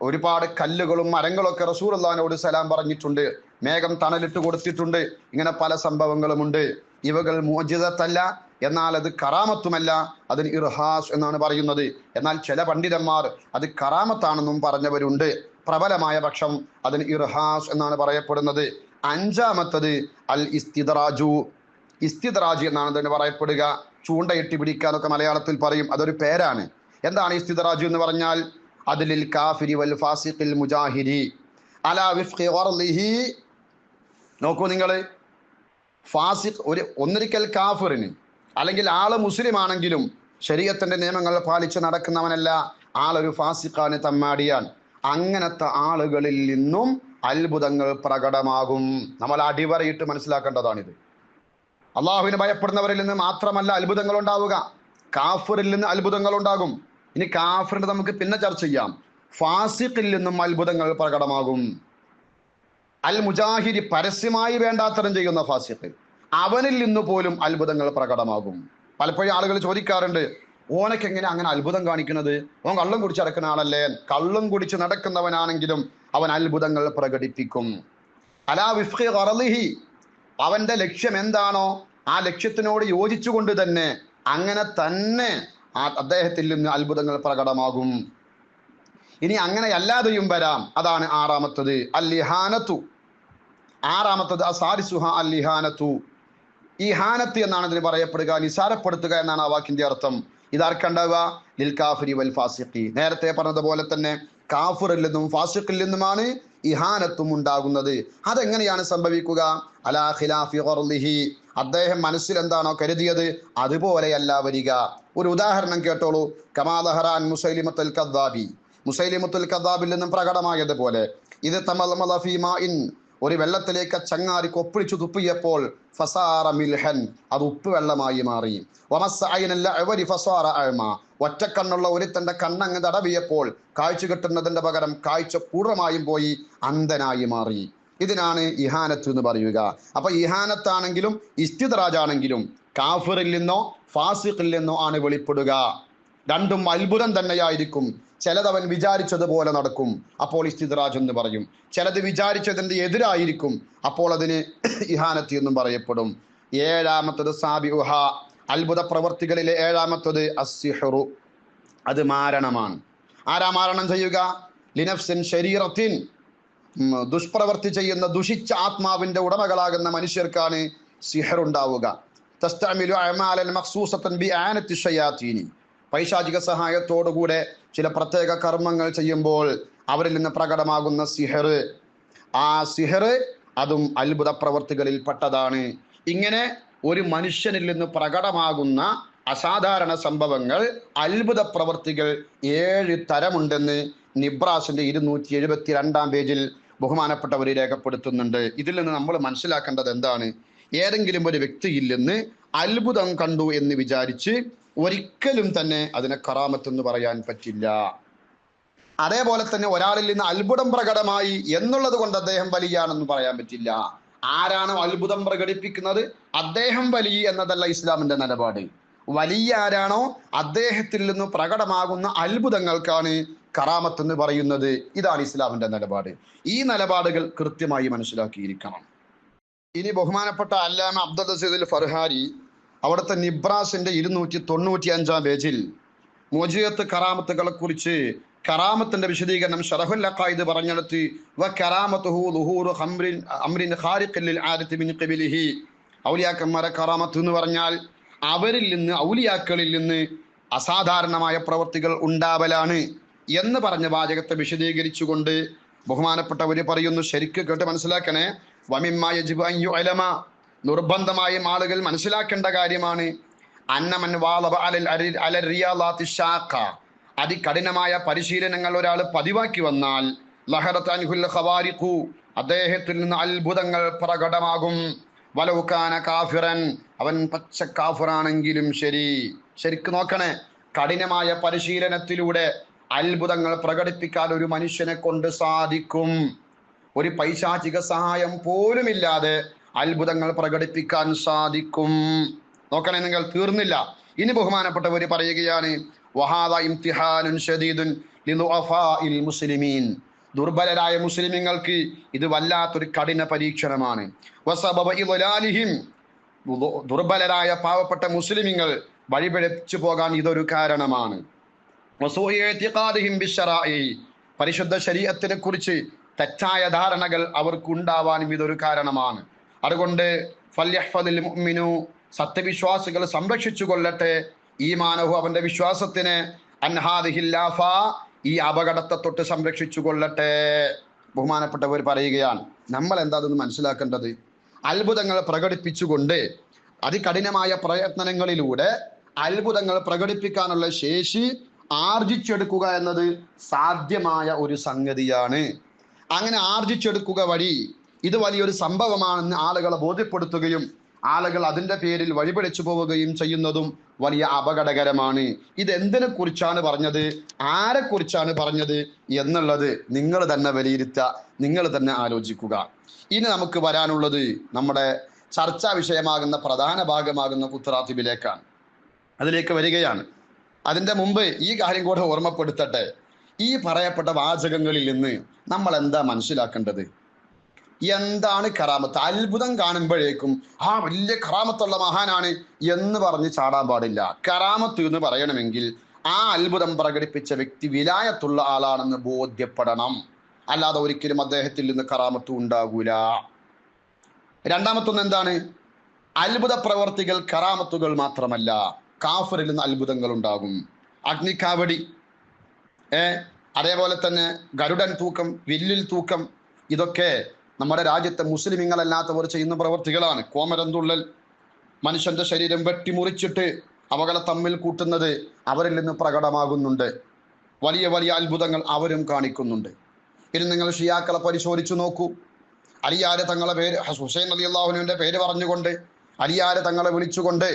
ഒരുപാട് കല്ലുകളും മരങ്ങളൊക്കെ റസൂലുള്ളാഹിനോട് സലാം പറഞ്ഞിട്ടുണ്ട്. മേഘം തണലിട്ട് കൊടുത്തിട്ടുണ്ട്. ഇങ്ങനെ പല സംഭവങ്ങളുമുണ്ട്. ഇവകൾ മുഅ്ജിസത്തല്ല, എന്നാൽ അത് കറാമത്തുമല്ല. അതിന് ഇർഹാസ് എന്നാണ് പറയുന്നത്. എന്നാൽ ചില പണ്ഡിതന്മാർ അത് കറാമത്താണെന്നും പറഞ്ഞവരുണ്ട്. പ്രബലമായ പക്ഷം അതിന് ഇർഹാസ് എന്നാണ് പറയപ്പെടുന്നത്. അഞ്ചാമത്തത് അൽ ഇസ്തിദ്റാജു. ഇസ്തിദ്റാജ് എന്നാണ് അതിന് പറയപ്പെടുക. ചൂണ്ടയിട്ട് പിടിക്കാന്നൊക്കെ മലയാളത്തിൽ പറയും. അതൊരു പേരാണ്. എന്താണ് ഇസ്തിദ്റാജ് എന്ന് പറഞ്ഞാൽ? അതിലിൽ കാഫിരി വൽ ഫാസിഖിൽ മുജാഹിരി അലാ വിഫ്ഖി ഖർലിഹി. നോക്കൂ നിങ്ങൾ, ഫാസിഖ് ഒന്നിരിക്കൽ കാഫിറിന്, അല്ലെങ്കിൽ ആള് മുസ്ലിം ആണെങ്കിലും ശരീഅത്തിന്റെ നിയമങ്ങൾ പാലിച്ച് നടക്കുന്നവനല്ല, ആളൊരു ഫാസിഖാണ്, തമ്മാടിയാൻ. അങ്ങനത്തെ ആളുകളിൽ നിന്നും അത്ഭുതങ്ങൾ പ്രകടമാകും. നമ്മൾ അടിവരയിട്ട് മനസ്സിലാക്കേണ്ടതാണിത്. അള്ളാഹുവിനെ ഭയപ്പെടുന്നവരിൽ നിന്ന് മാത്രമല്ല അത്ഭുതങ്ങൾ ഉണ്ടാവുക, കാഫിറിൽ നിന്ന് അത്ഭുതങ്ങൾ ഉണ്ടാകും. ഇനി കാഫിറിന്റെ നമുക്ക് പിന്നെ ചർച്ച ചെയ്യാം. ഫാസിഖിൽ നിന്നും അത്ഭുതങ്ങൾ പ്രകടമാകും. അൽ മുജാഹിരി, പരസ്യമായി വേണ്ടാത്തരം ചെയ്യുന്ന ഫാസിഖ്, അവനിൽ നിന്ന് പോലും അത്ഭുതങ്ങൾ പ്രകടമാകും. പലപ്പോഴും ആളുകൾ ചോദിക്കാറുണ്ട്, ഓനക്ക് എങ്ങനെ അങ്ങനെ അത്ഭുതം കാണിക്കുന്നത്? ഓൻ കള്ളം കുടിച്ച് നടക്കുന്ന ആളല്ലേ? കള്ളം കുടിച്ച് നടക്കുന്നവനാണെങ്കിലും അവൻ അത്ഭുതങ്ങൾ പ്രകടിപ്പിക്കും. അലാ വിഫ്ഖി ഖർലിഹി, അവന്റെ ലക്ഷ്യം എന്താണോ ആ ലക്ഷ്യത്തിനോട് യോജിച്ചുകൊണ്ട് തന്നെ അങ്ങനെ തന്നെ അദ്ദേഹത്തിൽ നിന്ന് അത്ഭുതങ്ങൾ പ്രകടമാകും. ഇനി അങ്ങനെ അല്ലാതെയും വരാം. അതാണ് ആറാമത്തത് അൽ ഇഹാനത്തു. ആറാമത്തത് അസാരിസുഹ അൽ ഇഹാനത്തു. ഇഹാനത്ത് എന്നാണ് ഇതിന് പറയപ്പെടുക, നിസാരപ്പെടുത്തുക എന്നാണ് ആ വാക്കിന്റെ അർത്ഥം. ഇതാർക്കുണ്ടാവുക? ലിൽ കാഫിരി വൽ ഫാസിഖി. നേരത്തെ പറഞ്ഞതുപോലെ തന്നെ കാഫിറിൽ നിന്നും ഫാസിഖിൽ നിന്നുമാണ് ഇഹാനത്തും ഉണ്ടാകുന്നത്. അതെങ്ങനെയാണ് സംഭവിക്കുക? അലാ ഖിലാഫി ഖർലിഹി, അദ്ദേഹം മനസ്സിൽ എന്താണോ കരുതിയത് അതുപോലെയല്ല വരിക. ഒരു ഉദാഹരണം കേട്ടോളൂ. കമാ ദഹറാൻ മുസൈലിമത്തുൽ കദ്ദാബി, മുസൈലിമത്തുൽ കദ്ദാബിൽ നിന്നും പ്രകടമായതുപോലെ, ഇത് തമൽമല ഫീ മാഇൻ, ഒരു വെള്ളത്തിലേക്ക് ചങ്ങാരി കൊപ്പിളിച്ചു തുപ്പിയപ്പോൾ ഫസാറ മിൽഹൻ, അത് ഉപ്പ് വെള്ളമായി മാറി. വമസ്സ ഐനൽ അവരി ഫസാറ അഅമ, ഒറ്റക്കണ്ണുള്ള ഒരുത്തന്റെ കണ്ണങ്ങ് തടവിയപ്പോൾ കാഴ്ച കിട്ടുന്നതിന്റെ പകരം കാഴ്ച പൂർണ്ണമായും പോയി അന്ധനായി മാറി. ഇതിനാണ് ഇഹാനത്ത് എന്ന് പറയുക. അപ്പൊ ഇഹാനത്താണെങ്കിലും ഇസ്തിദ്റാജാണെങ്കിലും കാഫിറിൽ നിന്നോ ഫാസിഖിൽ നിന്നോ ആണ് വെളിപ്പെടുക. രണ്ടും അത്ഭുതം തന്നെയായിരിക്കും. ചിലതവൻ വിചാരിച്ചതുപോലെ നടക്കും, അപ്പോൾ ഇസ്തിദ്റാജ് എന്ന് പറയും. ചിലത് വിചാരിച്ചതിന്റെ എതിരായിരിക്കും, അപ്പോൾ അതിന് ഇഹാനത്ത് എന്നും പറയപ്പെടും. ഏഴാമത്തത് സാബിഉഹ, അത്ഭുത പ്രവർത്തികളിലെ ഏഴാമത്തത് അസ്സിഹ്റു, അത് മാരണമാണ്. ആരാ മാരണം ചെയ്യുക? ലിനഫ്സിൻ ശരീറത്തിൻ, ദുഷ്പ്രവർത്തി ചെയ്യുന്ന ദുഷിച്ച ആത്മാവിന്റെ ഉടമകളാകുന്ന മനുഷ്യർക്കാണ് സിഹർ ഉണ്ടാവുക. തസ്തഅമിലു അഅമാലൻ മഖ്സൂസതൻ ബിആനത്തി ശയാതീനി, പൈശാചിക സഹായത്തോടുകൂടെ ചില പ്രത്യേക കർമ്മങ്ങൾ ചെയ്യുമ്പോൾ അവരിൽ നിന്ന് പ്രകടമാകുന്ന സിഹർ, ആ സിഹർ അതും അത്ഭുത പ്രവർത്തികളിൽ പെട്ടതാണ്. ഇങ്ങനെ ഒരു മനുഷ്യനിൽ നിന്ന് പ്രകടമാകുന്ന അസാധാരണ സംഭവങ്ങൾ, അത്ഭുത പ്രവർത്തികൾ 7 തരമുണ്ടെന്ന് നിബ്രാസിന്റെ 272 പേജിൽ ബഹുമാനപ്പെട്ടവർ രേഖപ്പെടുത്തുന്നുണ്ട്. ഇതിൽ നിന്ന് നമ്മൾ മനസ്സിലാക്കേണ്ടത് എന്താണ്? ഏതെങ്കിലും ഒരു വ്യക്തിയിൽ നിന്ന് അത്ഭുതം കണ്ടു എന്ന് വിചാരിച്ച് ഒരിക്കലും തന്നെ അതിനെ കറാമത്ത് എന്ന് പറയാൻ പറ്റില്ല. അതേപോലെ തന്നെ ഒരാളിൽ നിന്ന് അത്ഭുതം പ്രകടമായി എന്നുള്ളത് കൊണ്ട് അദ്ദേഹം വലിയാണെന്ന് പറയാൻ പറ്റില്ല. ആരാണോ അത്ഭുതം പ്രകടിപ്പിക്കുന്നത് അദ്ദേഹം വലിയ എന്നതല്ല ഇസ്ലാമിന്റെ നിലപാട്. വലിയ ആരാണോ അദ്ദേഹത്തിൽ നിന്ന് പ്രകടമാകുന്ന അത്ഭുതങ്ങൾക്കാണ് കറാമത്ത് എന്ന് പറയുന്നത്. ഇതാണ് ഇസ്ലാമിന്റെ നിലപാട്. ഈ നിലപാടുകൾ കൃത്യമായി മനസ്സിലാക്കിയിരിക്കണം. ഇനി ബഹുമാനപ്പെട്ട അല്ലാമ അബ്ദുൽ അസീദ് ഫർഹാരി അവിടുത്തെ നിബ്രാസിന്റെ 295 പേജിൽ മുഅ്ജിസത്ത് കറാമത്തുകളെ കുറിച്ച് കറാമത്തിന്റെ വിശദീകരണം ശറഹുൽ അഖായിദ് പറഞ്ഞെടുത്ത് വ കറാമത്തുഹു ളുഹൂറു അംറിൻ ഖാരിഖിൻ ലിൽ ആദത്തി മിൻ ഖിബലിഹി. ഔലിയാക്കന്മാരെ കറാമത്ത് എന്ന് പറഞ്ഞാൽ അവരിൽ നിന്ന്, ഔലിയാക്കളിൽ നിന്ന് അസാധാരണമായ പ്രവൃത്തികൾ ഉണ്ടാവലാണ് എന്ന് പറഞ്ഞ വാചകത്തെ വിശദീകരിച്ചുകൊണ്ട് ബഹുമാനപ്പെട്ടവര് പറയുന്നു, ശരിക്ക് കേട്ട് മനസ്സിലാക്കണേ. വമിമ്മാ യജിബു അൻ യുഅലമ, നിർബന്ധമായും ആളുകൾ മനസ്സിലാക്കേണ്ട കാര്യമാണ്, അന്നമൻ വാളബ അലൽ റിയാളാത്തി ഷാഖ, അതികഠിനമായ പരിശീലനങ്ങൾ ഒരാൾ പതിവാക്കി വന്നാൽ ലഹറത്ത് അൻഹുൽ ഖവാരിഖു, അദ്ദേഹത്തിൽ നിന്ന് അത്ഭുതങ്ങൾ പ്രകടമാകും. വലൗകാന കാഫിറൻ, അവൻ പച്ച കാഫിറാണെങ്കിലും ശരി. ശരിക്ക് നോക്കണേ, കഠിനമായ പരിശീലനത്തിലൂടെ അത്ഭുതങ്ങൾ പ്രകടിപ്പിക്കാൻ ഒരു മനുഷ്യനെ കൊണ്ട് സാധിക്കും. ഒരു പൈശാചിക സഹായം പോലുമില്ലാതെ അത്ഭുതങ്ങൾ പ്രകടിപ്പിക്കാൻ സാധിക്കും. നോക്കണേ, നിങ്ങൾ തീർന്നില്ല. ഇനി ബഹുമാനപ്പെട്ടവർ പറയുകയാണ്, വഹാദ ഇംതിഹാനുൻ ശദീദുൻ ലിദുഅഫാഇൽ മുസ്ലിമീൻ, ദുർബലരായ മുസ്ലിമീങ്ങൾക്ക് ഇത് വല്ലാത്തൊരു കഠിന പരീക്ഷണമാണ്. വസബബ ഇദ്ലാലിഹിം, ദുർബലരായ പാവപ്പെട്ട മുസ്ലിമീങ്ങൾ വഴിപിഴച്ചു പോകാൻ ഇതൊരു കാരണമാണ്. വസൂഇ ഇഅ്തിഖാദിഹിം ബിശ്ശറാഇ, പരിശുദ്ധ ശരീഅത്തിനെ കുറിച്ച് തെറ്റായ ധാരണകൾ അവർക്ക് ഉണ്ടാവാനും ഇതൊരു കാരണമാണ്. അതുകൊണ്ട് ഫല്യഹ്ഫദിൽ മുഅ്മിനു, സത്യവിശ്വാസികൾ സംരക്ഷിച്ചു കൊള്ളട്ടെ, ഈമാനഹു, അവന്റെ വിശ്വാസത്തിന്, അൻഹാദിഹിൽ ആഫാ, ഈ അപകടത്തെ തൊട്ട് സംരക്ഷിച്ചു കൊള്ളട്ടെ. ബഹുമാനപ്പെട്ടവർ പറയുകയാണ്, നമ്മൾ എന്താ അതൊന്ന് മനസ്സിലാക്കേണ്ടത്? അത്ഭുതങ്ങൾ പ്രകടിപ്പിച്ചുകൊണ്ട് അതികഠിനമായ പ്രയത്നങ്ങളിലൂടെ അത്ഭുതങ്ങൾ പ്രകടിപ്പിക്കാനുള്ള ശേഷി ആർജിച്ചെടുക്കുക എന്നത് സാധ്യമായ ഒരു സംഗതിയാണ്. അങ്ങനെ ആർജിച്ചെടുക്കുക വഴി ഇത് വലിയൊരു സംഭവമാണെന്ന് ആളുകളെ ബോധ്യപ്പെടുത്തുകയും ആളുകൾ അതിൻ്റെ പേരിൽ വഴിപിഴച്ചു പോവുകയും ചെയ്യുന്നതും വലിയ അപകടകരമാണ്. ഇത് എന്തിനെ കുറിച്ചാണ് പറഞ്ഞത്, ആരെക്കുറിച്ചാണ് പറഞ്ഞത് എന്നുള്ളത് നിങ്ങൾ തന്നെ വിലയിരുത്തുക, നിങ്ങൾ തന്നെ ആലോചിക്കുക. ഇനി നമുക്ക് വരാനുള്ളത് നമ്മുടെ ചർച്ചാ വിഷയമാകുന്ന പ്രധാന ഭാഗമാകുന്ന ഖുത്റാത്തിബിലേക്കാണ്. അതിലേക്ക് വരികയാണ്. അതിൻ്റെ മുമ്പ് ഈ കാര്യം കൂടെ ഓർമ്മപ്പെടുത്തട്ടെ. ഈ പറയപ്പെട്ട വാചകങ്ങളിൽ നിന്ന് നമ്മൾ എന്താ മനസ്സിലാക്കേണ്ടത്? എന്താണ് കറാമത്ത്? അത്ഭുതം കാണുമ്പോഴേക്കും വലിയ കറാമത്തുള്ള മഹാനാണ് എന്ന് പറഞ്ഞ് ചാടാൻ പാടില്ല. കറാമത്ത് എന്ന് പറയണമെങ്കിൽ ആ അത്ഭുതം പ്രകടിപ്പിച്ച വ്യക്തി വിലായത്തുള്ള ആളാണെന്ന് ബോധ്യപ്പെടണം. അല്ലാതെ ഒരിക്കലും അദ്ദേഹത്തിൽ നിന്ന് കറാമത്ത് ഉണ്ടാകൂല. രണ്ടാമത്തൊന്ന് എന്താണ്? അത്ഭുത പ്രവർത്തികൾ കറാമത്തുകൾ മാത്രമല്ല, കാഫിറിൽ നിന്ന് അത്ഭുതങ്ങൾ ഉണ്ടാകും. അഗ്നിക്കാവടി, അതേപോലെ തന്നെ ഗരുഡൻ തൂക്കം, വില്ലിൽ തൂക്കം, ഇതൊക്കെ നമ്മുടെ രാജ്യത്തെ മുസ്ലിമീങ്ങളല്ലാത്തവർ ചെയ്യുന്ന പ്രവർത്തികളാണ്. കോമരം തുള്ളൽ, മനുഷ്യന്റെ ശരീരം വെട്ടിമുറിച്ചിട്ട് അവകളെ തമ്മിൽ കൂട്ടുന്നത് അവരിൽ നിന്ന് പ്രകടമാകുന്നുണ്ട്. വലിയ വലിയ അത്ഭുതങ്ങൾ അവരും കാണിക്കുന്നുണ്ട്. ഇനി നിങ്ങൾ ഷിയാക്കളെ പരിശോധിച്ചു നോക്കൂ. അലിയാര് തങ്ങളെ പേര്, ഹുസൈൻ റളിയല്ലാഹുവിന്റെ പേര് പറഞ്ഞുകൊണ്ട് അലിയാര് തങ്ങളെ വിളിച്ചുകൊണ്ട്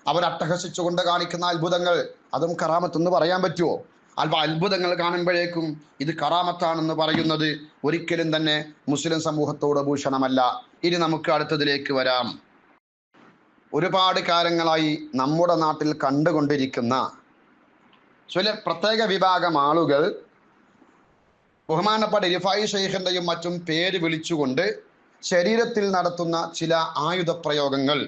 അവർ അട്ടഹസിച്ചുകൊണ്ട് കാണിക്കുന്ന അത്ഭുതങ്ങൾ, അതും കറാമത്തെന്ന് പറയാൻ പറ്റുമോ? അത്ഭുതങ്ങൾ കാണുമ്പോഴേക്കും ഇത് കറാമത്താണെന്ന് പറയുന്നത് ഒരിക്കലും തന്നെ മുസ്ലിം സമൂഹത്തോട് ഭൂഷണമല്ല. ഇനി നമുക്ക് അടുത്തതിലേക്ക് വരാം. ഒരുപാട് കാലങ്ങളായി നമ്മുടെ നാട്ടിൽ കണ്ടുകൊണ്ടിരിക്കുന്ന ചില പ്രത്യേക വിഭാഗം ആളുകൾ ബഹുമാനപ്പെട്ട റിഫായി ഷെയ്ഖിന്റെയും മറ്റും പേര് വിളിച്ചുകൊണ്ട് ശരീരത്തിൽ നടത്തുന്ന ചില ആയുധ പ്രയോഗങ്ങൾ,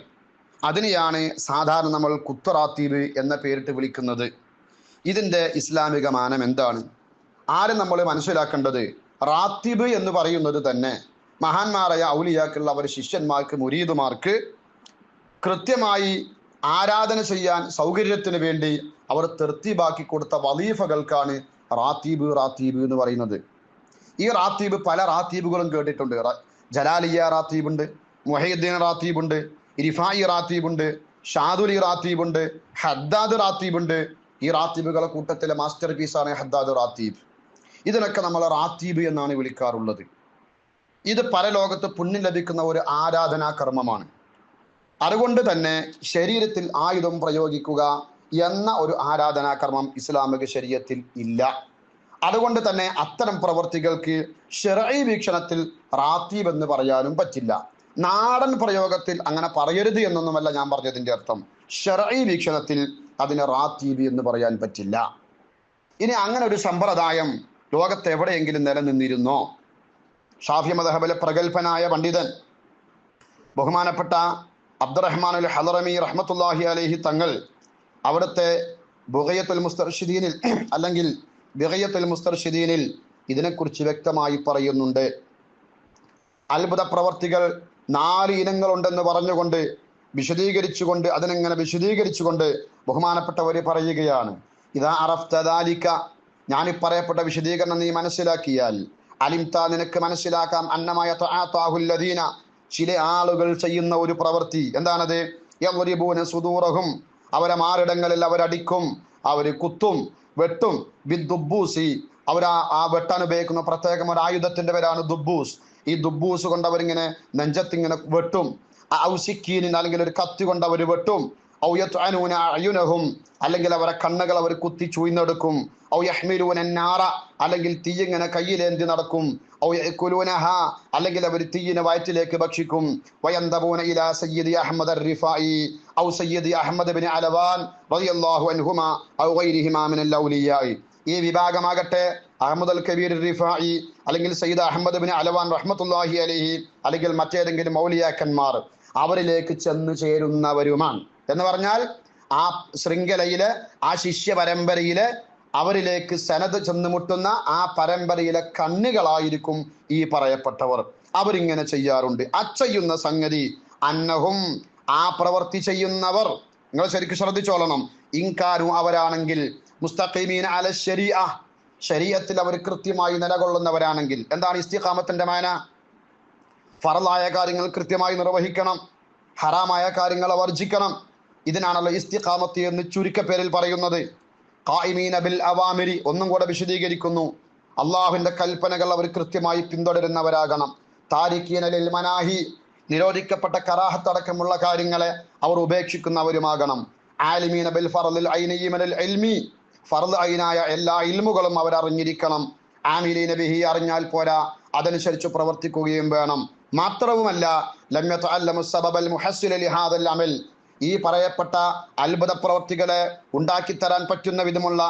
അതിനെയാണ് സാധാരണ നമ്മൾ ഖുത്റാത്തീബ് എന്ന പേരിട്ട് വിളിക്കുന്നത്. ഇതിൻ്റെ ഇസ്ലാമിക മാനം എന്താണ്? ആരും നമ്മൾ മനസ്സിലാക്കേണ്ടത്, റാത്തീബ് എന്ന് പറയുന്നത് തന്നെ മഹാന്മാരായ ഔലിയാക്കളുള്ള അവർ ശിഷ്യന്മാർക്ക്, മുരീദുമാർക്ക് കൃത്യമായി ആരാധന ചെയ്യാൻ സൗകര്യത്തിന് വേണ്ടി അവർ തെർത്തീബാക്കി കൊടുത്ത വലീഫകൾക്കാണ് റാത്തീബ് എന്ന് പറയുന്നത്. ഈ റാത്തീബ് പല റാത്തീബുകളും കേട്ടിട്ടുണ്ട്. ജലാലിയ റാത്തീബുണ്ട്, മുഹയ്യിദ്ദീൻ റാത്തീബുണ്ട്, റിഫായി റാത്തീബുണ്ട്, ഷാദുലി റാത്തീബുണ്ട്, ഹദ്ദാദ് റാത്തീബുണ്ട്. ഈ റാത്തീബുകളെ കൂട്ടത്തിലെ മാസ്റ്റർ പീസാണ് ഹദ്ദാദ് റാത്തീബ്. ഇതിനൊക്കെ നമ്മൾ റാത്തീബ് എന്നാണ് വിളിക്കാറുള്ളത്. ഇത് പരലോകത്ത് പുണ്യം ലഭിക്കുന്ന ഒരു ആരാധനാ കർമ്മമാണ്. അതുകൊണ്ട് തന്നെ ശരീരത്തിൽ ആയുധം പ്രയോഗിക്കുക എന്ന ഒരു ആരാധനാ കർമ്മം ഇസ്ലാമിക ശരീഅത്തിൽ ഇല്ല. അതുകൊണ്ട് തന്നെ അത്തരം പ്രവർത്തികൾക്ക് ശർഈ വീക്ഷണത്തിൽ റാത്തീബ് എന്ന് പറയാനും പറ്റില്ല. നാടൻ പ്രയോഗത്തിൽ അങ്ങനെ പറയരുത് എന്നൊന്നുമല്ല ഞാൻ പറഞ്ഞതിൻ്റെ അർത്ഥം. ശർഈ വീക്ഷണത്തിൽ അതിനെ റാത്തീബ് എന്ന് പറയാൻ പറ്റില്ല. ഇനി അങ്ങനെ ഒരു സമ്പ്രദായം ലോകത്ത് എവിടെയെങ്കിലും നിലനിന്നിരുന്നോ? ഷാഫി മദ്ഹബിലെ പ്രഗത്ഭനായ പണ്ഡിതൻ ബഹുമാനപ്പെട്ട അബ്ദുറഹ്മാനുൽ ഹളറമി റഹ്മത്തുള്ളാഹി അലൈഹി തങ്ങൾ അവിടുത്തെ ബുഗയത്തുൽ മുസ്തർഷിദീനിൽ അല്ലെങ്കിൽ ബിഗയത്തുൽ മുസ്തർഷിദീനിൽ ഇതിനെക്കുറിച്ച് വ്യക്തമായി പറയുന്നുണ്ട്. അത്ഭുത പ്രവർത്തികൾ 4 ഇനങ്ങളുണ്ടെന്ന് പറഞ്ഞുകൊണ്ട് വിശദീകരിച്ചുകൊണ്ട് ബഹുമാനപ്പെട്ടവർ പറയുകയാണ്, ഇദാ അറഫ്ത ദാലിക, ഞാനീ പറയപ്പെട്ട വിശദീകരണം നീ മനസ്സിലാക്കിയാൽ, അലിംത, നിനക്ക് മനസ്സിലാക്കാം, അന്നമായ തആതാഹുല്ലദീന, ചില ആളുകൾ ചെയ്യുന്ന ഒരു പ്രവൃത്തി. എന്താണത്? യദ്രിബൂന സുദൂറഹും, അവരെ മാറിടങ്ങളിൽ അവരടിക്കും, അവർ കുത്തും, വെട്ടും. ബിദ്ദുബൂസി, അവർ ആ വെട്ടാൻ ഉപയോഗിക്കുന്ന പ്രത്യേകം ഒരു ആയുധത്തിന്റെ പേരാണ് ദുബൂസ്. ഈ ദുബൂസ് കൊണ്ട് അവരിങ്ങനെ നെഞ്ചത്തിങ്ങനെ വെട്ടും. ഔസിക്കീനിൻ, അല്ലെങ്കിൽ ഒരു കത്തി കൊണ്ട് അവർ വെട്ടും. ഔ യത്അനൂന അയുനഹും, അല്ലെങ്കിൽ അവരെ കണ്ണുകൾ അവർ കുത്തി ചൂഴ്ന്നെടുക്കും. ഔ യഹ്മിലൂന നാറ, അല്ലെങ്കിൽ തീയിങ്ങനെ കയ്യിലേന്തി നടക്കും. ഔ യഅകുലൂനഹ, അല്ലെങ്കിൽ അവർ തീയിനെ വയറ്റിലേക്ക് ഭക്ഷിക്കും. വയന്തബൂന ഇലാ സയ്യിദി അഹ്മദ് അർ-റിഫായി ഔ സയ്യിദി അഹ്മദ് ഇബ്നു അലവാൻ റളിയല്ലാഹു അൻഹുമാ ഔ ഗൈരിഹിമാ മിനൽ ഔലിയായി. ഈ വിഭാഗമാകട്ടെ അഹ്മദ് അൽ കബീർ റിഫായി, അല്ലെങ്കിൽ സയ്യിദ് അഹ്മദ് ഇബ്നു അലവാൻ റഹ്മത്തുള്ളാഹി അലൈഹി, അല്ലെങ്കിൽ മറ്റേതെങ്കിലും മൗലിയാക്കന്മാർ, അവരിലേക്ക് ചെന്നു ചേരുന്നവരുമാണ്. എന്ന് പറഞ്ഞാൽ ആ ശൃംഖലയിലെ, ആ ശിഷ്യ പരമ്പരയിലെ അവരിലേക്ക് സനത് ചെന്നുമുട്ടുന്ന ആ പരമ്പരയിലെ കണ്ണികളായിരിക്കും ഈ പറയപ്പെട്ടവർ. അവരിങ്ങനെ ചെയ്യാറുണ്ട്. ചെയ്യുന്ന സംഗതി അന്നഹും, ആ പ്രവൃത്തി ചെയ്യുന്നവർ, നിങ്ങൾ ശരിക്കും ശ്രദ്ധിച്ചോളണം, ഇൻകാരു, അവരാണെങ്കിൽ മുസ്തഖീമീന അല ശരീഅ, ശരീഅത്തിൽ അവർ കൃത്യമായി നിലകൊള്ളുന്നവരാണെങ്കിൽ. എന്താണ് ഇസ്തിഖാമത്തിന്റെ മാന? ഫർളായ കാര്യങ്ങൾ കൃത്യമായി നിർവഹിക്കണം, ഹറാമായ കാര്യങ്ങൾ വർജിക്കണം. ഇതിനാണല്ലോ ഇസ്തിഖാമത്ത് എന്ന് ചുരുക്കപ്പേരിൽ പറയുന്നത്. ഖായിമീന ബിൽ അവാമിരി, ഒന്നും കൂടെ വിശദീകരിക്കുന്നു, അള്ളാഹുവിന്റെ കൽപ്പനകൾ അവർ കൃത്യമായി പിന്തുടരുന്നവരാകണം. താരിഖീന ലിൽ മനാഹി, നിരോധിക്കപ്പെട്ട കറാഹത്തടക്കമുള്ള കാര്യങ്ങളെ അവർ ഉപേക്ഷിക്കുന്നവരുമാകണം. ആലിമീന ബിൽ ഫർളിൽ ഐനി മിനൽ ഇൽമി, ഫർള് ഐനായ എല്ലാ ഇൽമുകളും അവർ അറിഞ്ഞിരിക്കണം. ആമിലീന ബിഹി, അറിഞ്ഞാൽ പോരാ, അതനുസരിച്ച് പ്രവർത്തിക്കുകയും വേണം. മാത്രവുമല്ല, ലം യതഅല്ലമു സബബൽ മുഹസ്സില ലിഹാദൽ അമൽ, ഈ പറയപ്പെട്ട അത്ഭുത പ്രവർത്തികളെ ഉണ്ടാക്കിത്തരാൻ പറ്റുന്ന വിധമുള്ള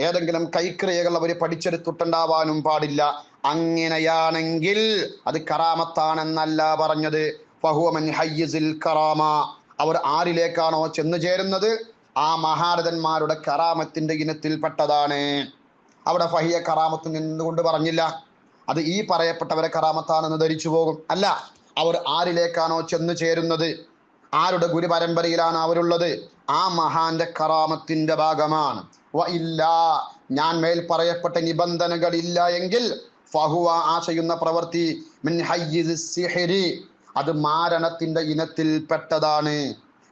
ഏതെങ്കിലും കൈക്രിയകൾ അവർ പഠിച്ചെടുത്തിട്ടുണ്ടാവാനും പാടില്ല. അങ്ങനെയാണെങ്കിൽ അത് കറാമത്താണെന്നല്ല പറഞ്ഞത്. ഫഹുവ മിൻ ഹയ്യിസിൽ കറാമ, അവർ ആരിലേക്കാണോ ചെന്നു ചേരുന്നത് ആ മഹാരഥന്മാരുടെ കറാമത്തിന്റെ ഇനത്തിൽപ്പെട്ടതാണ്. അവിടെ ഫഹിയ കറാമത്ത് നിന്നുകൊണ്ട് പറഞ്ഞില്ല അത് ഈ പറയപ്പെട്ടവരെ കറാമത്താണെന്ന് ധരിച്ചു പോകും. അല്ല, അവർ ആരിലേക്കാണോ ചെന്നു ചേരുന്നത്, ആരുടെ ഗുരു പരമ്പരയിലാണ് അവരുള്ളത്, ആ മഹാന്റെ കറാമത്തിന്റെ ഭാഗമാണ്. വ ഇല്ല, ഞാൻ മേൽ പറയപ്പെട്ട നിബന്ധനകൾ ഇല്ല എങ്കിൽ ഫഹുവ, ആ ചെയ്യുന്ന പ്രവൃത്തി, മിൻ ഹയ്യിസ് സിഹ്രി, അത് മാരണത്തിന്റെ ഇനത്തിൽ പെട്ടതാണ്.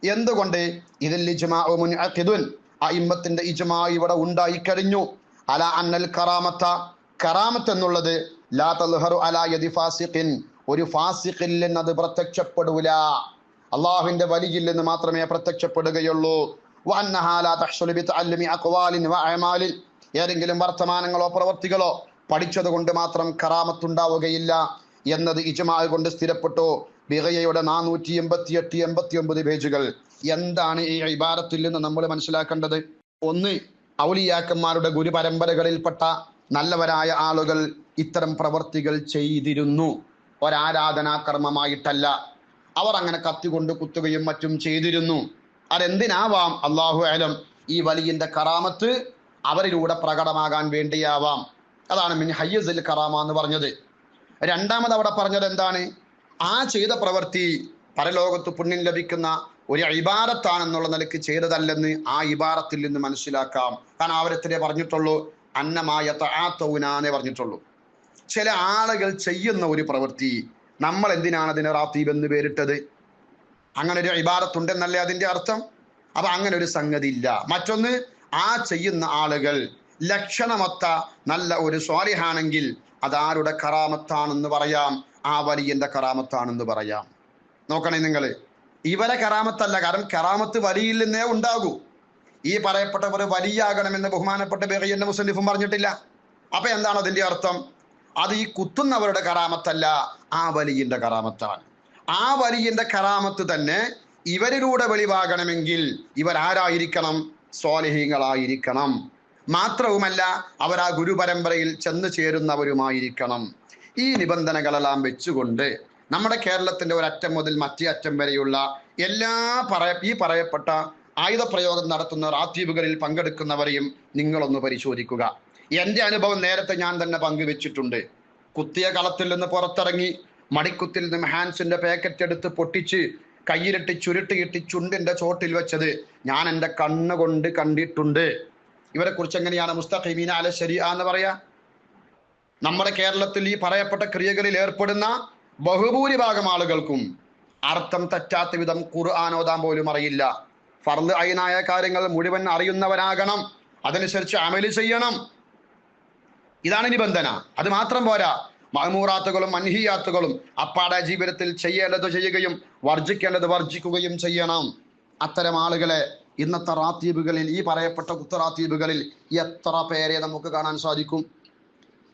എന്തുകൊണ്ട്? ഇതിൽ ഇജ്മാഉ മുൻഅഖിദുൻ, അഇമ്മത്തിന്റെ ഇജ്മാ ഇവിടെ ഉണ്ടായി കഴിഞ്ഞു. അല അന്നൽ കറാമത്ത, കറാമത്ത് എന്നുള്ളത് ലാ തൽഹറു അലാ യദി ഫാസിഖിൻ, ഒരു ഫാസിഖിൽ നിന്ന് അത് പ്രത്യക്ഷപ്പെടൂല, അള്ളാഹുവിന്റെ വലിയിൽ നിന്ന് മാത്രമേ പ്രത്യക്ഷപ്പെടുകയുള്ളൂ. വ അന്നഹാ ലാ തഹ്സുലു ബിതഅല്ലുമി അഖ്വാലിൻ വ അഅമാലിൻ, ഏതെങ്കിലും വർത്തമാനങ്ങളോ പ്രവർത്തികളോ പഠിച്ചത് കൊണ്ട് മാത്രം കറാമത്തുണ്ടാവുകയില്ല എന്നത് ഇജ്മാ കൊണ്ട് സ്ഥിരപ്പെട്ടു. ബിഗയയുടെ 488-89 പേജുകൾ. എന്താണ് ഈ ഇബാറത്തിൽ നിന്ന് നമ്മൾ മനസ്സിലാക്കേണ്ടത്? ഒന്ന്, ഔലിയാക്കന്മാരുടെ ഗുരു പരമ്പരകളിൽപ്പെട്ട നല്ലവരായ ആളുകൾ ഇത്തരം പ്രവർത്തികൾ ചെയ്തിരുന്നു, ഒരാരാധനാ കർമ്മമായിട്ടല്ല. അവർ അങ്ങനെ കത്തികൊണ്ട് കുത്തുകയും മറ്റും ചെയ്തിരുന്നു. അതെന്തിനാവാം? അല്ലാഹു അലം. ഈ വലിയന്റെ കറാമത്ത് അവരിലൂടെ പ്രകടമാകാൻ വേണ്ടിയാവാം. അതാണ് മിൻ ഹയ്യിസിൽ കറാമ എന്ന് പറഞ്ഞത്. രണ്ടാമത് അവിടെ പറഞ്ഞത് എന്താണ്? ആ ചെയ്ത പ്രവൃത്തി പരലോകത്ത് പുണ്യം ലഭിക്കുന്ന ഒരു ഇബാറത്താണെന്നുള്ള നിലയ്ക്ക് ചെയ്തതല്ലെന്ന് ആ ഇബാറത്തിൽ നിന്ന് മനസ്സിലാക്കാം. കാരണം അവരെത്രേ പറഞ്ഞിട്ടുള്ളൂ? അന്നമായ തആതൗനാന്നേ പറഞ്ഞിട്ടുള്ളൂ. ചില ആളുകൾ ചെയ്യുന്ന ഒരു പ്രവൃത്തി, നമ്മൾ എന്തിനാണ് അതിന് റാത്തീബ് എന്ന് പേരിട്ടത്? അങ്ങനെ ഒരു ഇബാറത്തുണ്ടെന്നല്ലേ അതിന്റെ അർത്ഥം? അപ്പൊ അങ്ങനെ ഒരു സംഗതി ഇല്ല. മറ്റൊന്ന്, ആ ചെയ്യുന്ന ആളുകൾ ലക്ഷണമൊത്ത നല്ല ഒരു സ്വാലിഹാണെങ്കിൽ അതാരുടെ കറാമത്താണെന്ന് പറയാം? ആ വലിയന്റെ കറാമത്താണെന്ന് പറയാം. നോക്കണേ നിങ്ങൾ, ഇവരെ കറാമത്തല്ല. കാരണം കറാമത്ത് വലിയിൽ നിന്നേ ഉണ്ടാകൂ. ഈ പറയപ്പെട്ടവർ വലിയാകണമെന്ന് ബഹുമാനപ്പെട്ട ബേഖിയുടെ മുസന്നിഫും പറഞ്ഞിട്ടില്ല. അപ്പൊ എന്താണ് അതിന്റെ അർത്ഥം? അത് ഈ കുത്തുന്നവരുടെ കറാമത്തല്ല, ആ വലിയന്റെ കറാമത്താണ്. ആ വലിയന്റെ കറാമത്ത് തന്നെ ഇവരിലൂടെ വെളിവാകണമെങ്കിൽ ഇവരാരായിരിക്കണം? സ്വാലിഹീങ്ങളായിരിക്കണം. മാത്രവുമല്ല, അവർ ആ ഗുരുപരമ്പരയിൽ ചെന്ന് ചേരുന്നവരുമായിരിക്കണം. ഈ നിബന്ധനകളെല്ലാം വെച്ചുകൊണ്ട് നമ്മുടെ കേരളത്തിന്റെ ഒരറ്റം മുതൽ മറ്റേ അറ്റം വരെയുള്ള എല്ലാ ഈ പറയപ്പെട്ട ആയുധപ്രയോഗം നടത്തുന്ന റാത്തീബുകളിൽ പങ്കെടുക്കുന്നവരെയും നിങ്ങളൊന്ന് പരിശോധിക്കുക. എൻ്റെ അനുഭവം നേരത്തെ ഞാൻ തന്നെ പങ്കുവെച്ചിട്ടുണ്ട്. കുത്തിയ കളത്തിൽ നിന്ന് പുറത്തിറങ്ങി മടിക്കുത്തിൽ നിന്ന് ഹാൻസിന്റെ പാക്കറ്റ് എടുത്ത് പൊട്ടിച്ച് കയ്യിലിട്ട് ചുരുട്ടിയിട്ട് ചുണ്ടിന്റെ ചോട്ടിൽ വെച്ചത് ഞാൻ എൻ്റെ കണ്ണുകൊണ്ട് കണ്ടിട്ടുണ്ട്. ഇവരെ കുറിച്ച് എങ്ങനെയാണ് മുസ്തഖീമീന അല ശരീഅ എന്ന് പറയാ? നമ്മുടെ കേരളത്തിൽ ഈ പറയപ്പെട്ട ക്രിയകളിൽ ഏർപ്പെടുന്ന ബഹുഭൂരിഭാഗം ആളുകൾക്കും അർത്ഥം തെറ്റാത്ത വിധം ഖുർആൻ ഓതാൻ പോലും അറിയില്ല. ഫർള് ഐനായ കാര്യങ്ങൾ മുഴുവൻ അറിയുന്നവരാകണം, അതനുസരിച്ച് അമല് ചെയ്യണം. ഇതാണ് നിബന്ധന. അത് മാത്രം പോരാ, മഅ്മൂറാത്തുകളും മൻഹിയാത്തുകളും അപ്പാടെ ജീവിതത്തിൽ ചെയ്യേണ്ടത് ചെയ്യുകയും വർജിക്കേണ്ടത് വർജിക്കുകയും ചെയ്യണം. അത്തരം ആളുകളെ ഇന്നത്തെ റാത്തീബുകളിൽ, ഈ പറയപ്പെട്ട കുത്തറാത്തീബുകളിൽ എത്ര പേരെ നമുക്ക് കാണാൻ സാധിക്കും?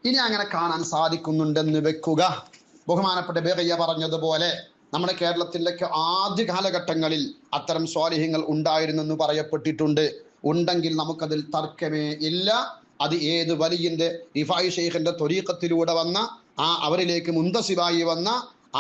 ഇനി അങ്ങനെ കാണാൻ സാധിക്കുന്നുണ്ടെന്ന് വെക്കുക. ബഹുമാനപ്പെട്ട ബേഖിയ പറഞ്ഞതുപോലെ നമ്മുടെ കേരളത്തിലെ ആദ്യ കാലഘട്ടങ്ങളിൽ അത്തരം സ്വാലിഹ്യങ്ങൾ ഉണ്ടായിരുന്നെന്ന് പറയപ്പെട്ടിട്ടുണ്ട്. ഉണ്ടെങ്കിൽ നമുക്കതിൽ തർക്കമേ ഇല്ല. അത് ഏത് വലിയന്റെ റിഫായി ഷെയ്ഖിന്റെ ത്വരീഖത്തിലൂടെ വന്ന അവരിലേക്ക് മുന്തസിബായി വന്ന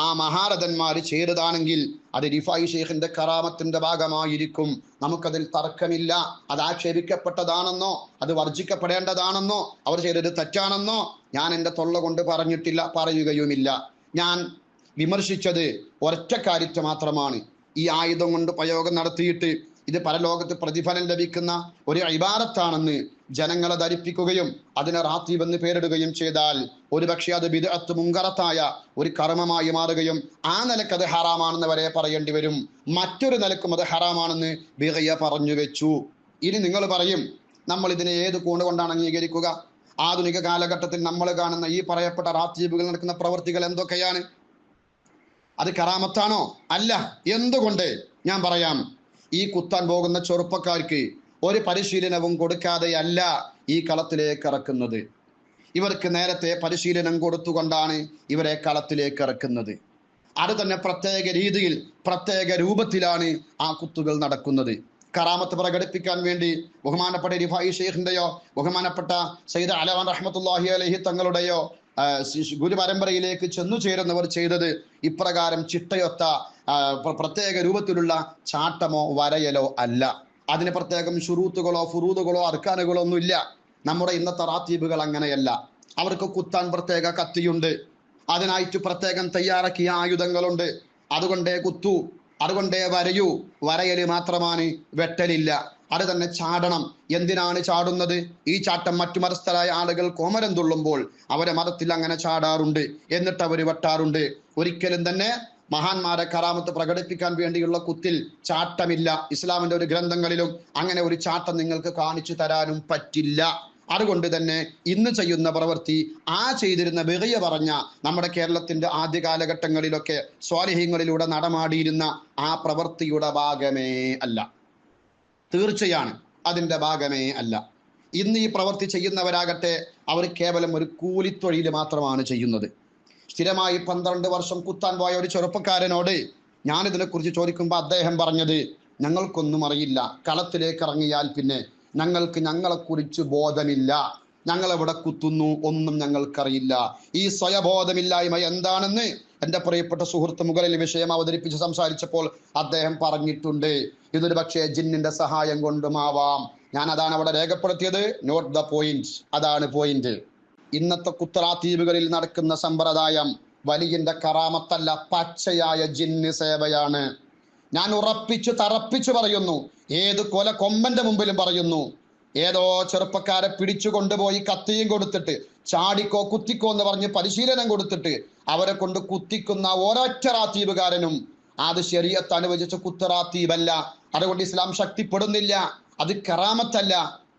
ആ മഹാരഥന്മാർ ചെയ്തതാണെങ്കിൽ അത് റിഫായി ഷെയ്ഖിന്റെ കറാമത്തിന്റെ ഭാഗമായിരിക്കും. നമുക്കതിൽ തർക്കമില്ല. അത് ആക്ഷേപിക്കപ്പെട്ടതാണെന്നോ അത് വർജിക്കപ്പെടേണ്ടതാണെന്നോ അവർ ചെയ്തത് തെറ്റാണെന്നോ ഞാൻ എൻ്റെ തൊള്ള കൊണ്ട് പറഞ്ഞിട്ടില്ല, പറയുകയുമില്ല. ഞാൻ വിമർശിച്ചത് ഒരൊറ്റ കാര്യത്തെ മാത്രമാണ്. ഈ ആയുധം കൊണ്ട് പ്രയോഗം നടത്തിയിട്ട് ഇത് പരലോകത്ത് പ്രതിഫലം ലഭിക്കുന്ന ഒരു ഇബാദത്താണെന്ന് ജനങ്ങളെ ധരിപ്പിക്കുകയും അതിനെ റാത്തീബ് എന്ന് പേരിടുകയും ചെയ്താൽ ഒരുപക്ഷെ അത് ബിദ്അത്ത് മുങ്കറത്തായ ഒരു കർമ്മമായി മാറുകയും ആ നിലക്ക് അത് ഹറാമാണെന്ന് വരെ പറയേണ്ടി വരും. മറ്റൊരു നിലക്കും അത് ഹറാമാണെന്ന് ബിഗിയ പറഞ്ഞു വെച്ചു. ഇനി നിങ്ങൾ പറയും, നമ്മൾ ഇതിനെ ഏത് കൊണ്ടാണ് അംഗീകരിക്കുക? ആധുനിക കാലഘട്ടത്തിൽ നമ്മൾ കാണുന്ന ഈ പറയപ്പെട്ട റാത്തീബുകൾ നടക്കുന്ന പ്രവൃത്തികൾ എന്തൊക്കെയാണ്? അത് കറാമത്താണോ? അല്ല. എന്തുകൊണ്ട്? ഞാൻ പറയാം. ഈ കുത്താൻ പോകുന്ന ചെറുപ്പക്കാർക്ക് ഒരു പരിശീലനവും കൊടുക്കാതെയല്ല ഈ കളത്തിലേക്ക് ഇറക്കുന്നത്. ഇവർക്ക് നേരത്തെ പരിശീലനം കൊടുത്തുകൊണ്ടാണ് ഇവരെ കളത്തിലേക്ക് ഇറക്കുന്നത്. അത് തന്നെ പ്രത്യേക രീതിയിൽ പ്രത്യേക രൂപത്തിലാണ് ആ കുത്തുകൾ നടക്കുന്നത്. കറാമത്ത് പ്രകടിപ്പിക്കാൻ വേണ്ടി ബഹുമാനപ്പെട്ട റിഫായി ഷെയ്ഖിന്റെയോ ബഹുമാനപ്പെട്ട സയ്യിദ് അലവാൻ റഹ്മത്തുള്ളാഹി അലൈഹി തങ്ങളുടെയോ ഗുരുപരമ്പരയിലേക്ക് ചെന്നു ചേരുന്നവർ ചെയ്തത് ഇപ്രകാരം ചിട്ടയൊത്ത പ്രത്യേക രൂപത്തിലുള്ള ചാട്ടമോ വരയലോ അല്ല. അതിന് പ്രത്യേകം ശുറൂത്തുകളോ ഫുറൂദുകളോ അർക്കാനുകളോ ഒന്നുമില്ല. നമ്മുടെ ഇന്നത്തെ റാത്തീബുകൾ അങ്ങനെയല്ല. അവർക്ക് കുത്താൻ പ്രത്യേക കത്തിയുണ്ട്, അതിനായിട്ട് പ്രത്യേകം തയ്യാറാക്കിയ ആയുധങ്ങളുണ്ട്. അതുകൊണ്ടേ കുത്തു, അതുകൊണ്ടേ വരയൂ. വരയല് മാത്രമാണ്, വെട്ടലില്ല. അത് തന്നെ ചാടണം. എന്തിനാണ് ചാടുന്നത്? ഈ ചാട്ടം മറ്റു മതസ്ഥരായ ആളുകൾ കോമരം തുള്ളുമ്പോൾ അവരെ മതത്തിൽ അങ്ങനെ ചാടാറുണ്ട്, എന്നിട്ട് അവർ വെട്ടാറുണ്ട്. ഒരിക്കലും തന്നെ മഹാന്മാരെ കറാമത്ത് പ്രകടിപ്പിക്കാൻ വേണ്ടിയുള്ള കുത്തിൽ ചാട്ടമില്ല. ഇസ്ലാമിന്റെ ഒരു ഗ്രന്ഥങ്ങളിലും അങ്ങനെ ഒരു ചാട്ടം നിങ്ങൾക്ക് കാണിച്ചു തരാനും പറ്റില്ല. അതുകൊണ്ട് തന്നെ ഇന്ന് ചെയ്യുന്ന പ്രവൃത്തി ആ ചെയ്തിരുന്ന ബിഗിയ പറഞ്ഞ നമ്മുടെ കേരളത്തിന്റെ ആദ്യ കാലഘട്ടങ്ങളിലൊക്കെ സ്വാലിഹ്യങ്ങളിലൂടെ നടമാടിയിരുന്ന ആ പ്രവൃത്തിയുടെ ഭാഗമേ അല്ല. തീർച്ചയാണ് അതിൻ്റെ ഭാഗമേ അല്ല. ഇന്ന് ഈ പ്രവൃത്തി ചെയ്യുന്നവരാകട്ടെ അവർ കേവലം ഒരു കൂലിത്തൊഴിൽ മാത്രമാണ് ചെയ്യുന്നത്. സ്ഥിരമായി 12 വർഷം കുത്താൻ പോയ ഒരു ചെറുപ്പക്കാരനോട് ഞാനിതിനെക്കുറിച്ച് ചോദിക്കുമ്പോൾ അദ്ദേഹം പറഞ്ഞത്, ഞങ്ങൾക്കൊന്നും അറിയില്ല, കളത്തിലേക്ക് ഇറങ്ങിയാൽ പിന്നെ ഞങ്ങൾക്ക് ഞങ്ങളെക്കുറിച്ച് ബോധമില്ല, ഞങ്ങൾ എവിടെ കുത്തുന്നു ഒന്നും ഞങ്ങൾക്കറിയില്ല. ഈ സ്വയബോധമില്ലായ്മ എന്താണെന്ന് എൻ്റെ പ്രിയപ്പെട്ട സുഹൃത്ത് മുകളിൽ വിഷയം അവതരിപ്പിച്ച് സംസാരിച്ചപ്പോൾ അദ്ദേഹം പറഞ്ഞിട്ടുണ്ട്. ഇതൊരു പക്ഷേ ജിന്നിന്റെ സഹായം കൊണ്ടുമാവാം. ഞാൻ അതാണ് അവിടെ രേഖപ്പെടുത്തിയത്. Note the point. അതാണ് പോയിന്റ്. ഇന്നത്തെ കുത്തറാത്തീബുകളിൽ നടക്കുന്ന സമ്പ്രദായം വലിയന്റെ കറാമത്തല്ല, പച്ചയായ ജിന്ന് സേവയാണ്. ഞാൻ ഉറപ്പിച്ചു തറപ്പിച്ചു പറയുന്നു, ഏത് കൊല കൊമ്പന്റെ മുമ്പിലും പറയുന്നു. ഏതോ ചെറുപ്പക്കാരെ പിടിച്ചു കൊണ്ടുപോയി കത്തിയും കൊടുത്തിട്ട് ചാടിക്കോ കുത്തിക്കോ എന്ന് പറഞ്ഞ് പരിശീലനം കൊടുത്തിട്ട് അവരെ കൊണ്ട് കുത്തിക്കുന്ന ഒരൊറ്റ റാത്തീബുകാരനും അത് ശരീഅത്ത് അനുവദിച്ച കുത്തറാത്തീബല്ല. അതുകൊണ്ട് ഇസ്ലാം ശക്തിപ്പെടുന്നില്ല. അത് കറാമത്തല്ല.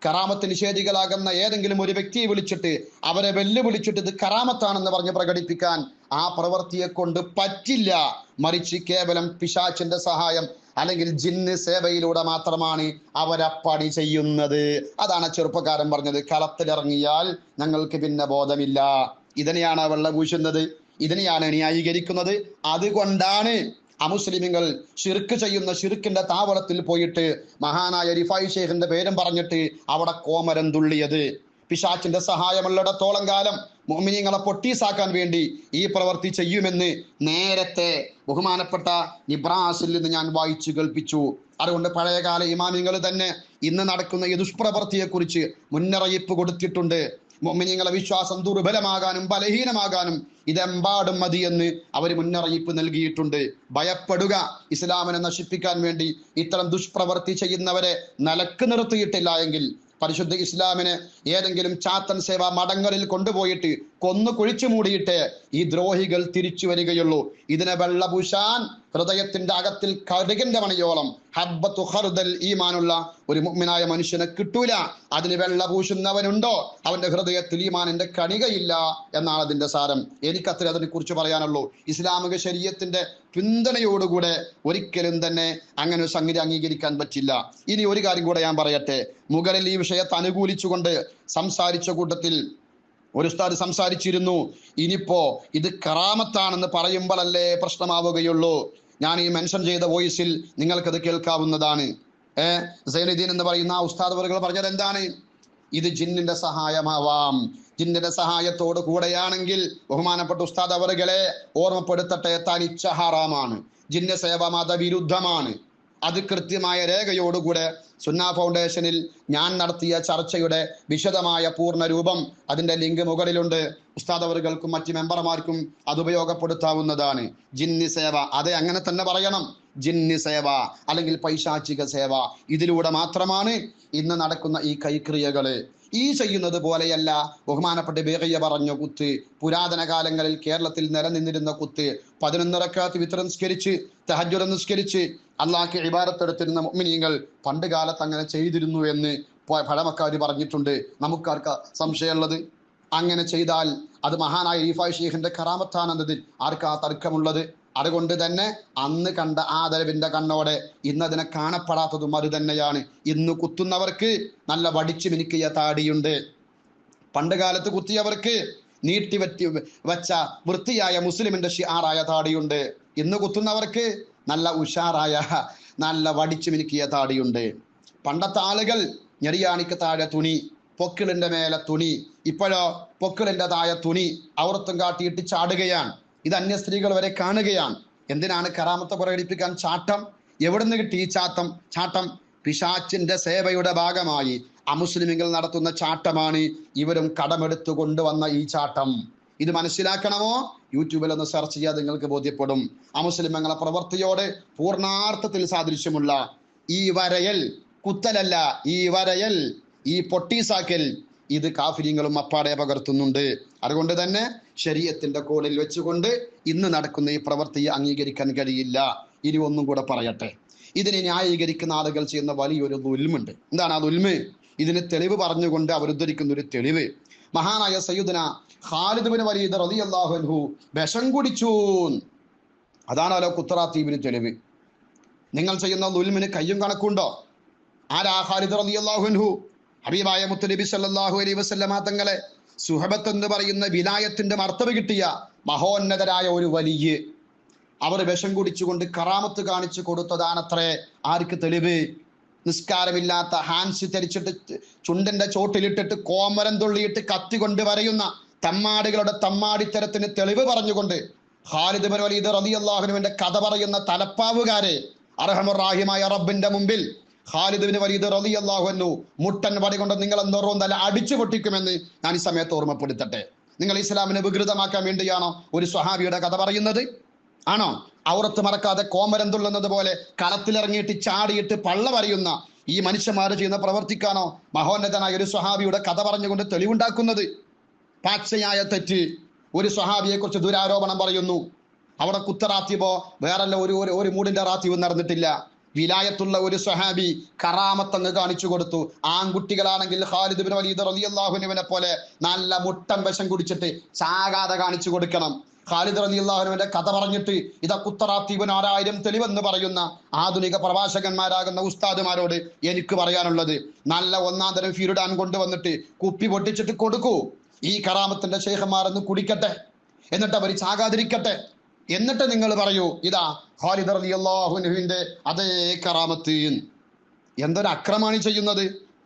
കറാമത്ത് നിഷേധികളാകുന്ന ഏതെങ്കിലും ഒരു വ്യക്തിയെ വിളിച്ചിട്ട് അവരെ വെല്ലുവിളിച്ചിട്ട് ഇത് കറാമത്താണെന്ന് പറഞ്ഞ് പ്രകടിപ്പിക്കാൻ ആ പ്രവൃത്തിയെ കൊണ്ട് പറ്റില്ല. മറിച്ച് കേവലം പിശാചിന്റെ സഹായം അല്ലെങ്കിൽ ജിന്ന് സേവയിലൂടെ മാത്രമാണ് അവരപ്പടി ചെയ്യുന്നത്. അതാണ് ചെറുപ്പക്കാരൻ പറഞ്ഞത്, കളത്തിലിറങ്ങിയാൽ ഞങ്ങൾക്ക് പിന്നെ ബോധമില്ല. ഇതിനെയാണ് വെള്ളം പൂശുന്നത്, ഇതിനെയാണ് ന്യായീകരിക്കുന്നത്. അതുകൊണ്ടാണ് അമുസ്ലിമുകൾ ശിർക്ക് ചെയ്യുന്ന ശിർക്കിന്റെ താവളത്തിൽ പോയിട്ട് മഹാനായ റിഫായി ഷെയ്ഖിന്റെ പേരും പറഞ്ഞിട്ട് അവിടെ കോമരം തുള്ളിയത്. പിശാചിന്റെ സഹായമുള്ളിടത്തോളം കാലം മുഅ്മിനീങ്ങളെ പൊട്ടീസാക്കാൻ വേണ്ടി ഈ പ്രവൃത്തി ചെയ്യുമെന്ന് നേരത്തെ ബഹുമാനപ്പെട്ട നിബ്രാസിൽ നിന്ന് ഞാൻ വായിച്ചു കേൾപ്പിച്ചു. അതുകൊണ്ട് പഴയകാല ഇമാമിങ്ങൾ തന്നെ ഇന്ന് നടക്കുന്ന ഈ ദുഷ്പ്രവൃത്തിയെക്കുറിച്ച് മുന്നറിയിപ്പ് കൊടുത്തിട്ടുണ്ട്. മുഅ്മിനീങ്ങളെ വിശ്വാസം ദുർബലമാകാനും ബലഹീനമാകാനും ഇതെമ്പാടും മതിയെന്ന് അവർ മുന്നറിയിപ്പ് നൽകിയിട്ടുണ്ട്. ഭയപ്പെടുക. ഇസ്ലാമിനെ നശിപ്പിക്കാൻ വേണ്ടി ഇത്തരം ദുഷ്പ്രവൃത്തി ചെയ്യുന്നവരെ നിലക്ക് നിർത്തിയിട്ടില്ല എങ്കിൽ പരിശുദ്ധ ഇസ്ലാമിനെ ഏതെങ്കിലും ചാത്തൻ സേവ മഠങ്ങളിൽ കൊണ്ടുപോയിട്ട് കൊന്നു കുഴിച്ചു മൂടിയിട്ട് ഈ ദ്രോഹികൾ തിരിച്ചു വരികയുള്ളൂ. ഇതിനെ വെള്ളപൂശാൻ ഹൃദയത്തിന്റെ അകത്തിൽ കടുകിന്റെ മണിയോളം ഹബ്ബത്തു ഖർദൽ ഈമാനുള്ള ഒരു മുഅ്മിനായ മനുഷ്യനെ കിട്ടൂല. അതിന് വെള്ളപൂശുന്നവനുണ്ടോ അവന്റെ ഹൃദയത്തിൽ ഈമാനിന്റെ കണികയില്ല എന്നാണ് അതിന്റെ സാരം. എനിക്കത്ര അതിനെ കുറിച്ച് പറയാനുള്ളൂ. ഇസ്ലാമിക ശരീഅത്തിന്റെ പിന്തുണയോടുകൂടെ ഒരിക്കലും തന്നെ അങ്ങനെ ഒരു സംഗതി അംഗീകരിക്കാൻ പറ്റില്ല. ഇനി ഒരു കാര്യം കൂടെ ഞാൻ പറയട്ടെ. മുകളിൽ ഈ വിഷയത്തെ അനുകൂലിച്ചുകൊണ്ട് സംസാരിച്ച കൂട്ടത്തിൽ ഒരു ഉസ്താദ് സംസാരിച്ചിരുന്നു, ഇനിയിപ്പോ ഇത് കറാമത്താണെന്ന് പറയുമ്പോഴല്ലേ പ്രശ്നമാവുകയുള്ളൂ. ഞാൻ ഈ മെൻഷൻ ചെയ്ത വോയിസിൽ നിങ്ങൾക്കത് കേൾക്കാവുന്നതാണ്. സൈനുദ്ദീൻ എന്ന് പറയുന്ന ആ ഉസ്താദ് അവറുകൾ പറഞ്ഞത് എന്താണ്? ഇത് ജിന്നിന്റെ സഹായമാവാം. ജിന്നിന്റെ സഹായത്തോട് കൂടെയാണെങ്കിൽ ബഹുമാനപ്പെട്ട ഉസ്താദ് അവറുകളെ ഓർമ്മപ്പെടുത്തട്ടെ, തനിച്ച ഹറാമാണ്. ജിന്ന സേവ മതവിരുദ്ധമാണ്. അത് കൃത്യമായ രേഖയോടുകൂടെ സുന്ന ഫൗണ്ടേഷനിൽ ഞാൻ നടത്തിയ ചർച്ചയുടെ വിശദമായ പൂർണ്ണ രൂപം അതിന്റെ ലിങ്ക് മുകളിലുണ്ട്. ഉസ്താദ് അവറുകൾക്കും മറ്റ് മെമ്പർമാർക്കും അത് ഉപയോഗപ്പെടുത്താവുന്നതാണ്. ജിന്നി സേവ, അതെ അങ്ങനെ തന്നെ പറയണം. ജിന്നി സേവ അല്ലെങ്കിൽ പൈശാചിക സേവ, ഇതിലൂടെ മാത്രമാണ് ഇന്ന് നടക്കുന്ന ഈ കൈക്രിയകള്. ഈ ചെയ്യുന്നത് പോലെയല്ല ബഹുമാനപ്പെട്ട ബേഖിയ പറഞ്ഞ കുത്ത്. പുരാതന കാലങ്ങളിൽ കേരളത്തിൽ നിലനിന്നിരുന്ന കുത്ത് 11 റക്അത്ത് വിത്ർ നിസ്കരിച്ച് തഹജ്ജുദ് നിസ്കരിച്ച് അള്ളാഹ്ക്ക് ഇബാദത്ത് എടുത്തിരുന്ന മുഅ്മിനീങ്ങൾ പണ്ട് കാലത്ത് അങ്ങനെ ചെയ്തിരുന്നു എന്ന് പഴമക്കാർ പറഞ്ഞിട്ടുണ്ട്. നമുക്കാർക്കാ സംശയമുള്ളത്? അങ്ങനെ ചെയ്താൽ അത് മഹാനായ റിഫായി ഷെയ്ഖിന്റെ കറാമത്താണെന്നതിൽ ആർക്കാ തർക്കമുള്ളത്? അതുകൊണ്ട് തന്നെ അന്ന് കണ്ട ആദരവിന്റെ കണ്ണോടെ ഇന്നതിനെ കാണപ്പെടാത്തതും അത് തന്നെയാണ്. ഇന്ന് കുത്തുന്നവർക്ക് നല്ല വടിച്ചു മിനുക്കിയ താടിയുണ്ട്. പണ്ട് കാലത്ത് കുത്തിയവർക്ക് വച്ച വൃത്തിയായ മുസ്ലിമിന്റെ ഷിആറായ താടിയുണ്ട്. ഇന്ന് കുത്തുന്നവർക്ക് നല്ല ഉഷാറായ നല്ല വടിച്ചു മിനുക്കിയ താടിയുണ്ട്. പണ്ടത്തെ ആളുകൾ ഞെരിയാണിക്ക് താഴെ തുണി, പൊക്കിളിന്റെ മേലെ തുണി, ഇപ്പോഴോ പൊക്കിളിന്റെ താഴെ തുണി ഔറത്തും കാട്ടിയിട്ട് ചാടുകയാണ്. ഇത് അന്യ സ്ത്രീകൾ വരെ കാണുകയാണ്. എന്തിനാണ് കറാമത്ത് പ്രകടിപ്പിക്കാൻ ചാട്ടം? എവിടുന്ന് കിട്ടി ഈ ചാട്ടം? പിശാച്ചിന്റെ സേവയുടെ ഭാഗമായി അമുസ്ലിമുകൾ നടത്തുന്ന ചാട്ടമാണ്. ഇവരും കടമെടുത്തു കൊണ്ടുവന്ന ഈ ചാട്ടം. ഇത് മനസ്സിലാക്കണമോ? യൂട്യൂബിൽ ഒന്ന് സെർച്ച് ചെയ്യാൻ നിങ്ങൾക്ക് ബോധ്യപ്പെടും. അമുസ്ലിമുകളെ പ്രവൃത്തിയോട് പൂർണ്ണാർത്ഥത്തിൽ സാദൃശ്യമുള്ള ഈ വരയൽ, കുത്തലല്ല, ഈ വരയൽ, ഈ പൊട്ടീസാക്കൽ, ഇത് കാഫിര്യങ്ങളും അപ്പാടെ പകർത്തുന്നുണ്ട്. അതുകൊണ്ട് തന്നെ ശരീഅത്തിന്റെ കോണിൽ വെച്ചുകൊണ്ട് ഇന്ന് നടക്കുന്ന ഈ പ്രവൃത്തിയെ അംഗീകരിക്കാൻ കഴിയില്ല. ഇനി ഒന്നും കൂടെ പറയട്ടെ. ഇതിനെ ന്യായീകരിക്കുന്ന ആളുകൾ ചെയ്യുന്ന വലിയൊരു ദുൽമുണ്ട്. എന്താണ് ആ ദുൽമ്? ഇതിന് തെളിവ് പറഞ്ഞുകൊണ്ട് അവർ ഉദ്ധരിക്കുന്ന ഒരു തെളിവ്, മഹാനായ സയ്യിദുന ഖാലിദ് ബിൻ വലീദ് റളിയല്ലാഹു അൻഹു വിഷം കുടിച്ചു. അതാണല്ലോ കുത്തറാത്തീബിന് തെളിവ്. നിങ്ങൾ ചെയ്യുന്ന ദുൽമിന് കയ്യും കണക്കുണ്ടോ? ആരാ ഖാലിദ് റളിയല്ലാഹു അൻഹു? ഹബീബായ മുത്തുനബി സല്ലല്ലാഹു അലൈഹി വസല്ലമ തങ്ങളെ സുഹബത്ത് എന്ന് പറയുന്ന വിലായത്തിന്റെ മർത്തബ കിട്ടിയ മഹോന്നതരായ ഒരു വലിയ, അവർ വിഷം കുടിച്ചുകൊണ്ട് കറാമത്ത് കാണിച്ചു കൊടുത്തതാണത്രേ. ആർക്ക് തെളിവ്? നിസ്കാരമില്ലാത്ത ഹാൻസ് ധരിച്ചിട്ട് ചുണ്ടന്റെ ചോട്ടിലിട്ടിട്ട് കോമരം തുള്ളിയിട്ട് കത്തി കൊണ്ട് വരയുന്ന തമ്മാടികളുടെ തമ്മാടിത്തരത്തിന് തെളിവ് പറഞ്ഞുകൊണ്ട് ഖാലിദ് ബിൻ വലീദ് റളിയല്ലാഹു അൻഹുവിന്റെ കഥ പറയുന്ന തലപ്പാവുകാരെ അർഹമുർ റഹീമായ റബ്ബിന്റെ മുമ്പിൽ ഖാലിദ് ബിൻ വലീദ് റളിയല്ലാഹു അൻഹു മുട്ടൻ വടി കൊണ്ട് നിങ്ങൾ എന്തോറും തല അടിച്ചു പൊട്ടിക്കുമെന്ന് ഞാൻ ഈ സമയത്ത് ഓർമ്മപ്പെടുത്തട്ടെ. നിങ്ങൾ ഇസ്ലാമിനെ വികൃതമാക്കാൻ വേണ്ടിയാണോ ഒരു സ്വഹാബിയുടെ കഥ പറയുന്നത്? ആണോ? ഔറത്ത് മറക്കാതെ കോമരം തുള്ളുന്നത് പോലെ കളത്തിലിറങ്ങിയിട്ട് ചാടിയിട്ട് പള്ള പറയുന്ന ഈ മനുഷ്യന്മാർ ചെയ്യുന്ന പ്രവർത്തിക്കാനോ മഹോന്നതനായ ഒരു സ്വഹാബിയുടെ കഥ പറഞ്ഞുകൊണ്ട് തെളിവുണ്ടാക്കുന്നത്? പാച്ചയായ തെറ്റ്. ഒരു സ്വഹാബിയെ കുറിച്ച് ദുരാരോപണം പറയുന്നു. അവിടെ കുത്തറാത്തീബോ വേറല്ല ഒരു മൂടിന്റെ റാത്തീബ് നടന്നിട്ടില്ല. വിലായത്തുള്ള ഒരു സ്വഹാബി കറാമത്തങ്ങ് കാണിച്ചു കൊടുത്തു. ആൺകുട്ടികളാണെങ്കിൽ ഖാലിദ് ഇബ്നു വലീദ് റളിയല്ലാഹു അൻഹുവിനെ പോലെ നല്ല മുട്ടൻ വിഷം കുടിച്ചിട്ട് ചാകാതെ കാണിച്ചു കൊടുക്കണം. ഖാലിദ് റളിയല്ലാഹു അൻഹുവിന്റെ കഥ പറഞ്ഞിട്ട് ഇതാ കുത്തറാത്തീബിന് 1000 തെളിവെന്ന് പറയുന്ന ആധുനിക പ്രഭാഷകന്മാരാകുന്ന ഉസ്താദുമാരോട് എനിക്ക് പറയാനുള്ളത്, നല്ല ഒന്നാം തരം ഫിരുഡാൻ കൊണ്ടുവന്നിട്ട് കുപ്പി പൊട്ടിച്ചിട്ട് കൊടുക്കൂ. ഈ കറാമത്തിന്റെ ശൈഖന്മാരെന്ന് കുടിക്കട്ടെ, എന്നിട്ട് അവർ ചാകാതിരിക്കട്ടെ. എന്നിട്ട് നിങ്ങൾ പറയൂ ഇതാ ഖാലിദ് റളിയല്ലാഹു അൻഹുവിന്റെ അതേ കറാമത്ത്. എന്തൊരു അക്രമാണ് ചെയ്യുന്നത്!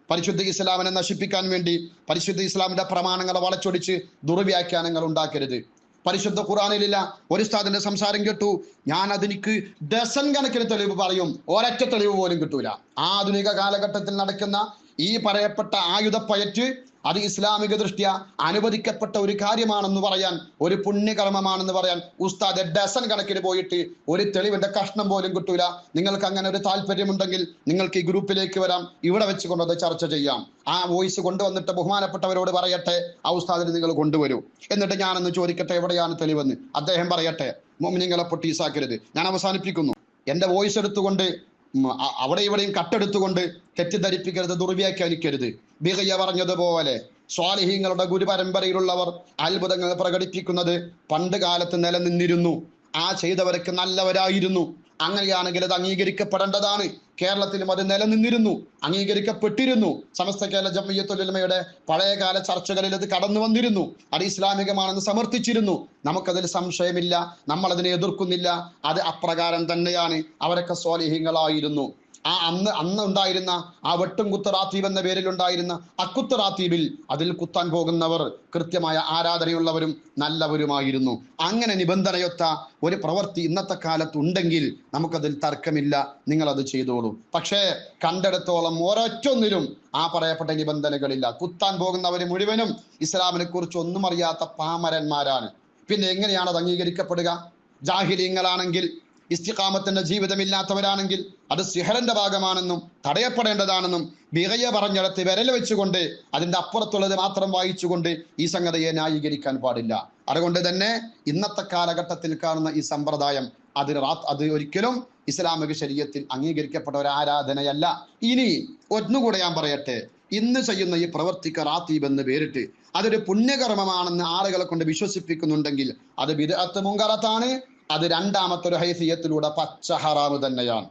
പരിശുദ്ധ ഇസ്ലാമിനെ നശിപ്പിക്കാൻ വേണ്ടി പരിശുദ്ധ ഇസ്ലാമിന്റെ പ്രമാണങ്ങളെ വളച്ചൊടിച്ച് ദുർവ്യാഖ്യാനങ്ങൾ ഉണ്ടാക്കരുത്. പരിശുദ്ധ ഖുർആനിലില്ല. ഒരു ഉസ്താദിന്റെ സംസാരം കേട്ടു, ഞാൻ അതിനിക്ക് ഡസൻ കണക്കിന് തെളിവ് പറയും, ഒരൊറ്റ തെളിവ് പോലും കിട്ടൂല. ആധുനിക കാലഘട്ടത്തിൽ നടക്കുന്ന ഈ പറയപ്പെട്ട ആയുധപ്പയറ്റ് അത് ഇസ്ലാമിക ദൃഷ്ട്യ അനുവദിക്കപ്പെട്ട ഒരു കാര്യമാണെന്ന് പറയാൻ, ഒരു പുണ്യകർമ്മമാണെന്ന് പറയാൻ ഉസ്താദ് ഡസൻ കണക്കിന് പോയിട്ട് ഒരു തെളിവിന്റെ കഷ്ണം പോലും കിട്ടൂല. നിങ്ങൾക്ക് അങ്ങനെ ഒരു താല്പര്യമുണ്ടെങ്കിൽ നിങ്ങൾക്ക് ഈ ഗ്രൂപ്പിലേക്ക് വരാം, ഇവിടെ വെച്ചുകൊണ്ടത് ചർച്ച ചെയ്യാം. ആ വോയിസ് കൊണ്ടുവന്നിട്ട് ബഹുമാനപ്പെട്ടവരോട് പറയട്ടെ, ആ ഉസ്താദിന് നിങ്ങൾ കൊണ്ടുവരൂ. എന്നിട്ട് ഞാനൊന്ന് ചോദിക്കട്ടെ എവിടെയാണ് തെളിവെന്ന്. അദ്ദേഹം പറയട്ടെ. മുഅ്മിനീങ്ങളെ പൊട്ടീസാക്കരുത്. ഞാൻ അവസാനിപ്പിക്കുന്നു. എന്റെ വോയിസ് എടുത്തുകൊണ്ട് അവിടെ ഇവിടെയും കട്ടെടുത്തുകൊണ്ട് തെറ്റിദ്ധരിപ്പിക്കരുത്, ദുർവ്യാഖ്യാനിക്കരുത്. ബിഗയ്യ പറഞ്ഞതുപോലെ സ്വാലിഹീങ്ങളുടെ ഗുരുപരമ്പരയിലുള്ളവർ അത്ഭുതങ്ങൾ പ്രകടിപ്പിക്കുന്നത് പണ്ട് കാലത്ത് നിലനിന്നിരുന്നു. ആ ചെയ്തവരൊക്കെ നല്ലവരായിരുന്നു. അങ്ങനെയാണെങ്കിൽ അത് അംഗീകരിക്കപ്പെടേണ്ടതാണ്. കേരളത്തിലും അത് നിലനിന്നിരുന്നു, അംഗീകരിക്കപ്പെട്ടിരുന്നു. സമസ്ത കേരള ജംഇയ്യത്തുൽ ഉലമയുടെ പഴയകാല ചർച്ചകളിൽ അത് കടന്നു വന്നിരുന്നു. അത് ഇസ്ലാമികമാണെന്ന് സമർത്ഥിച്ചിരുന്നു. നമുക്കതിൽ സംശയമില്ല, നമ്മൾ അതിനെ എതിർക്കുന്നില്ല. അത് അപ്രകാരം തന്നെയാണ്. അവരൊക്കെ സ്വാലിഹീങ്ങളായിരുന്നു. ആ അന്ന് ഉണ്ടായിരുന്ന ആ വെട്ടും കുത്ത് റാത്തീബ് എന്ന പേരിലുണ്ടായിരുന്ന അക്കുത്ത് റാത്തീബിൽ അതിൽ കുത്താൻ പോകുന്നവർ കൃത്യമായ ആരാധനയുള്ളവരും നല്ലവരുമായിരുന്നു. അങ്ങനെ നിബന്ധനയൊത്ത ഒരു പ്രവൃത്തി ഇന്നത്തെ കാലത്ത് ഉണ്ടെങ്കിൽ നമുക്കതിൽ തർക്കമില്ല, നിങ്ങളത് ചെയ്തോളൂ. പക്ഷേ കണ്ടെടുത്തോളം ഒരൊറ്റൊന്നിലും ആ പറയപ്പെട്ട നിബന്ധനകളില്ല. കുത്താൻ പോകുന്നവർ മുഴുവനും ഇസ്ലാമിനെ കുറിച്ച് ഒന്നും അറിയാത്ത പാമരന്മാരാണ്. പിന്നെ എങ്ങനെയാണ് അത് അംഗീകരിക്കപ്പെടുക? ജാഹിലീങ്ങളാണെങ്കിൽ, ഇസ്തിഖാമത്തിന്റെ ജീവിതമില്ലാത്തവരാണെങ്കിൽ അത് സിഹറിന്റെ ഭാഗമാണെന്നും തടയപ്പെടേണ്ടതാണെന്നും ബിഗയ്യ പറഞ്ഞിടത്ത് വിരൽ വെച്ചുകൊണ്ട് അതിന്റെ അപ്പുറത്തുള്ളത് മാത്രം വായിച്ചുകൊണ്ട് ഈ സംഗതിയെ ന്യായീകരിക്കാൻ പാടില്ല. അതുകൊണ്ട് തന്നെ ഇന്നത്തെ കാലഘട്ടത്തിൽ കാണുന്ന ഈ സമ്പ്രദായം അത് ഒരിക്കലും ഇസ്ലാമിക ശരീഅത്തിൽ അംഗീകരിക്കപ്പെട്ട ഒരു ആരാധനയല്ല. ഇനി ഒന്നുകൂടെ ഞാൻ പറയട്ടെ, ഇന്ന് ചെയ്യുന്ന ഈ പ്രവർത്തിക്ക് റാത്തീബ് എന്ന് പേരിട്ട് അതൊരു പുണ്യകർമ്മമാണെന്ന് ആളുകളെ കൊണ്ട് വിശ്വസിപ്പിക്കുന്നുണ്ടെങ്കിൽ അത് ബിദ്അത്ത് മുൻകറത്താണ്. അത് രണ്ടാമത്തെ ഒരു ഹൈസിയത്തിലൂടെ പച്ച ഹറാമ് തന്നെയാണ്.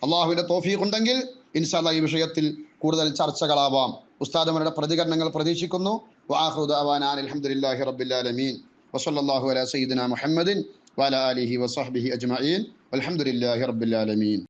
അള്ളാഹുവിന്റെ തൗഫീഖ് ഉണ്ടെങ്കിൽ ഇൻഷാ അല്ലാഹ് ഈ വിഷയത്തിൽ കൂടുതൽ ചർച്ചകളാവാം. ഉസ്താദുമാരുടെ പ്രതികരണങ്ങൾ പ്രതീക്ഷിക്കുന്നു. വആഖിറു ദഅവാനാ അൽഹംദുലില്ലാഹി റബ്ബിൽ ആലമീൻ വസല്ലല്ലാഹു അലാ സയ്യിദിനാ മുഹമ്മദിൻ വഅലാ ആലിഹി വസഹ്ബിഹി അജ്മഈൻ വൽഹംദുലില്ലാഹി റബ്ബിൽ ആലമീൻ.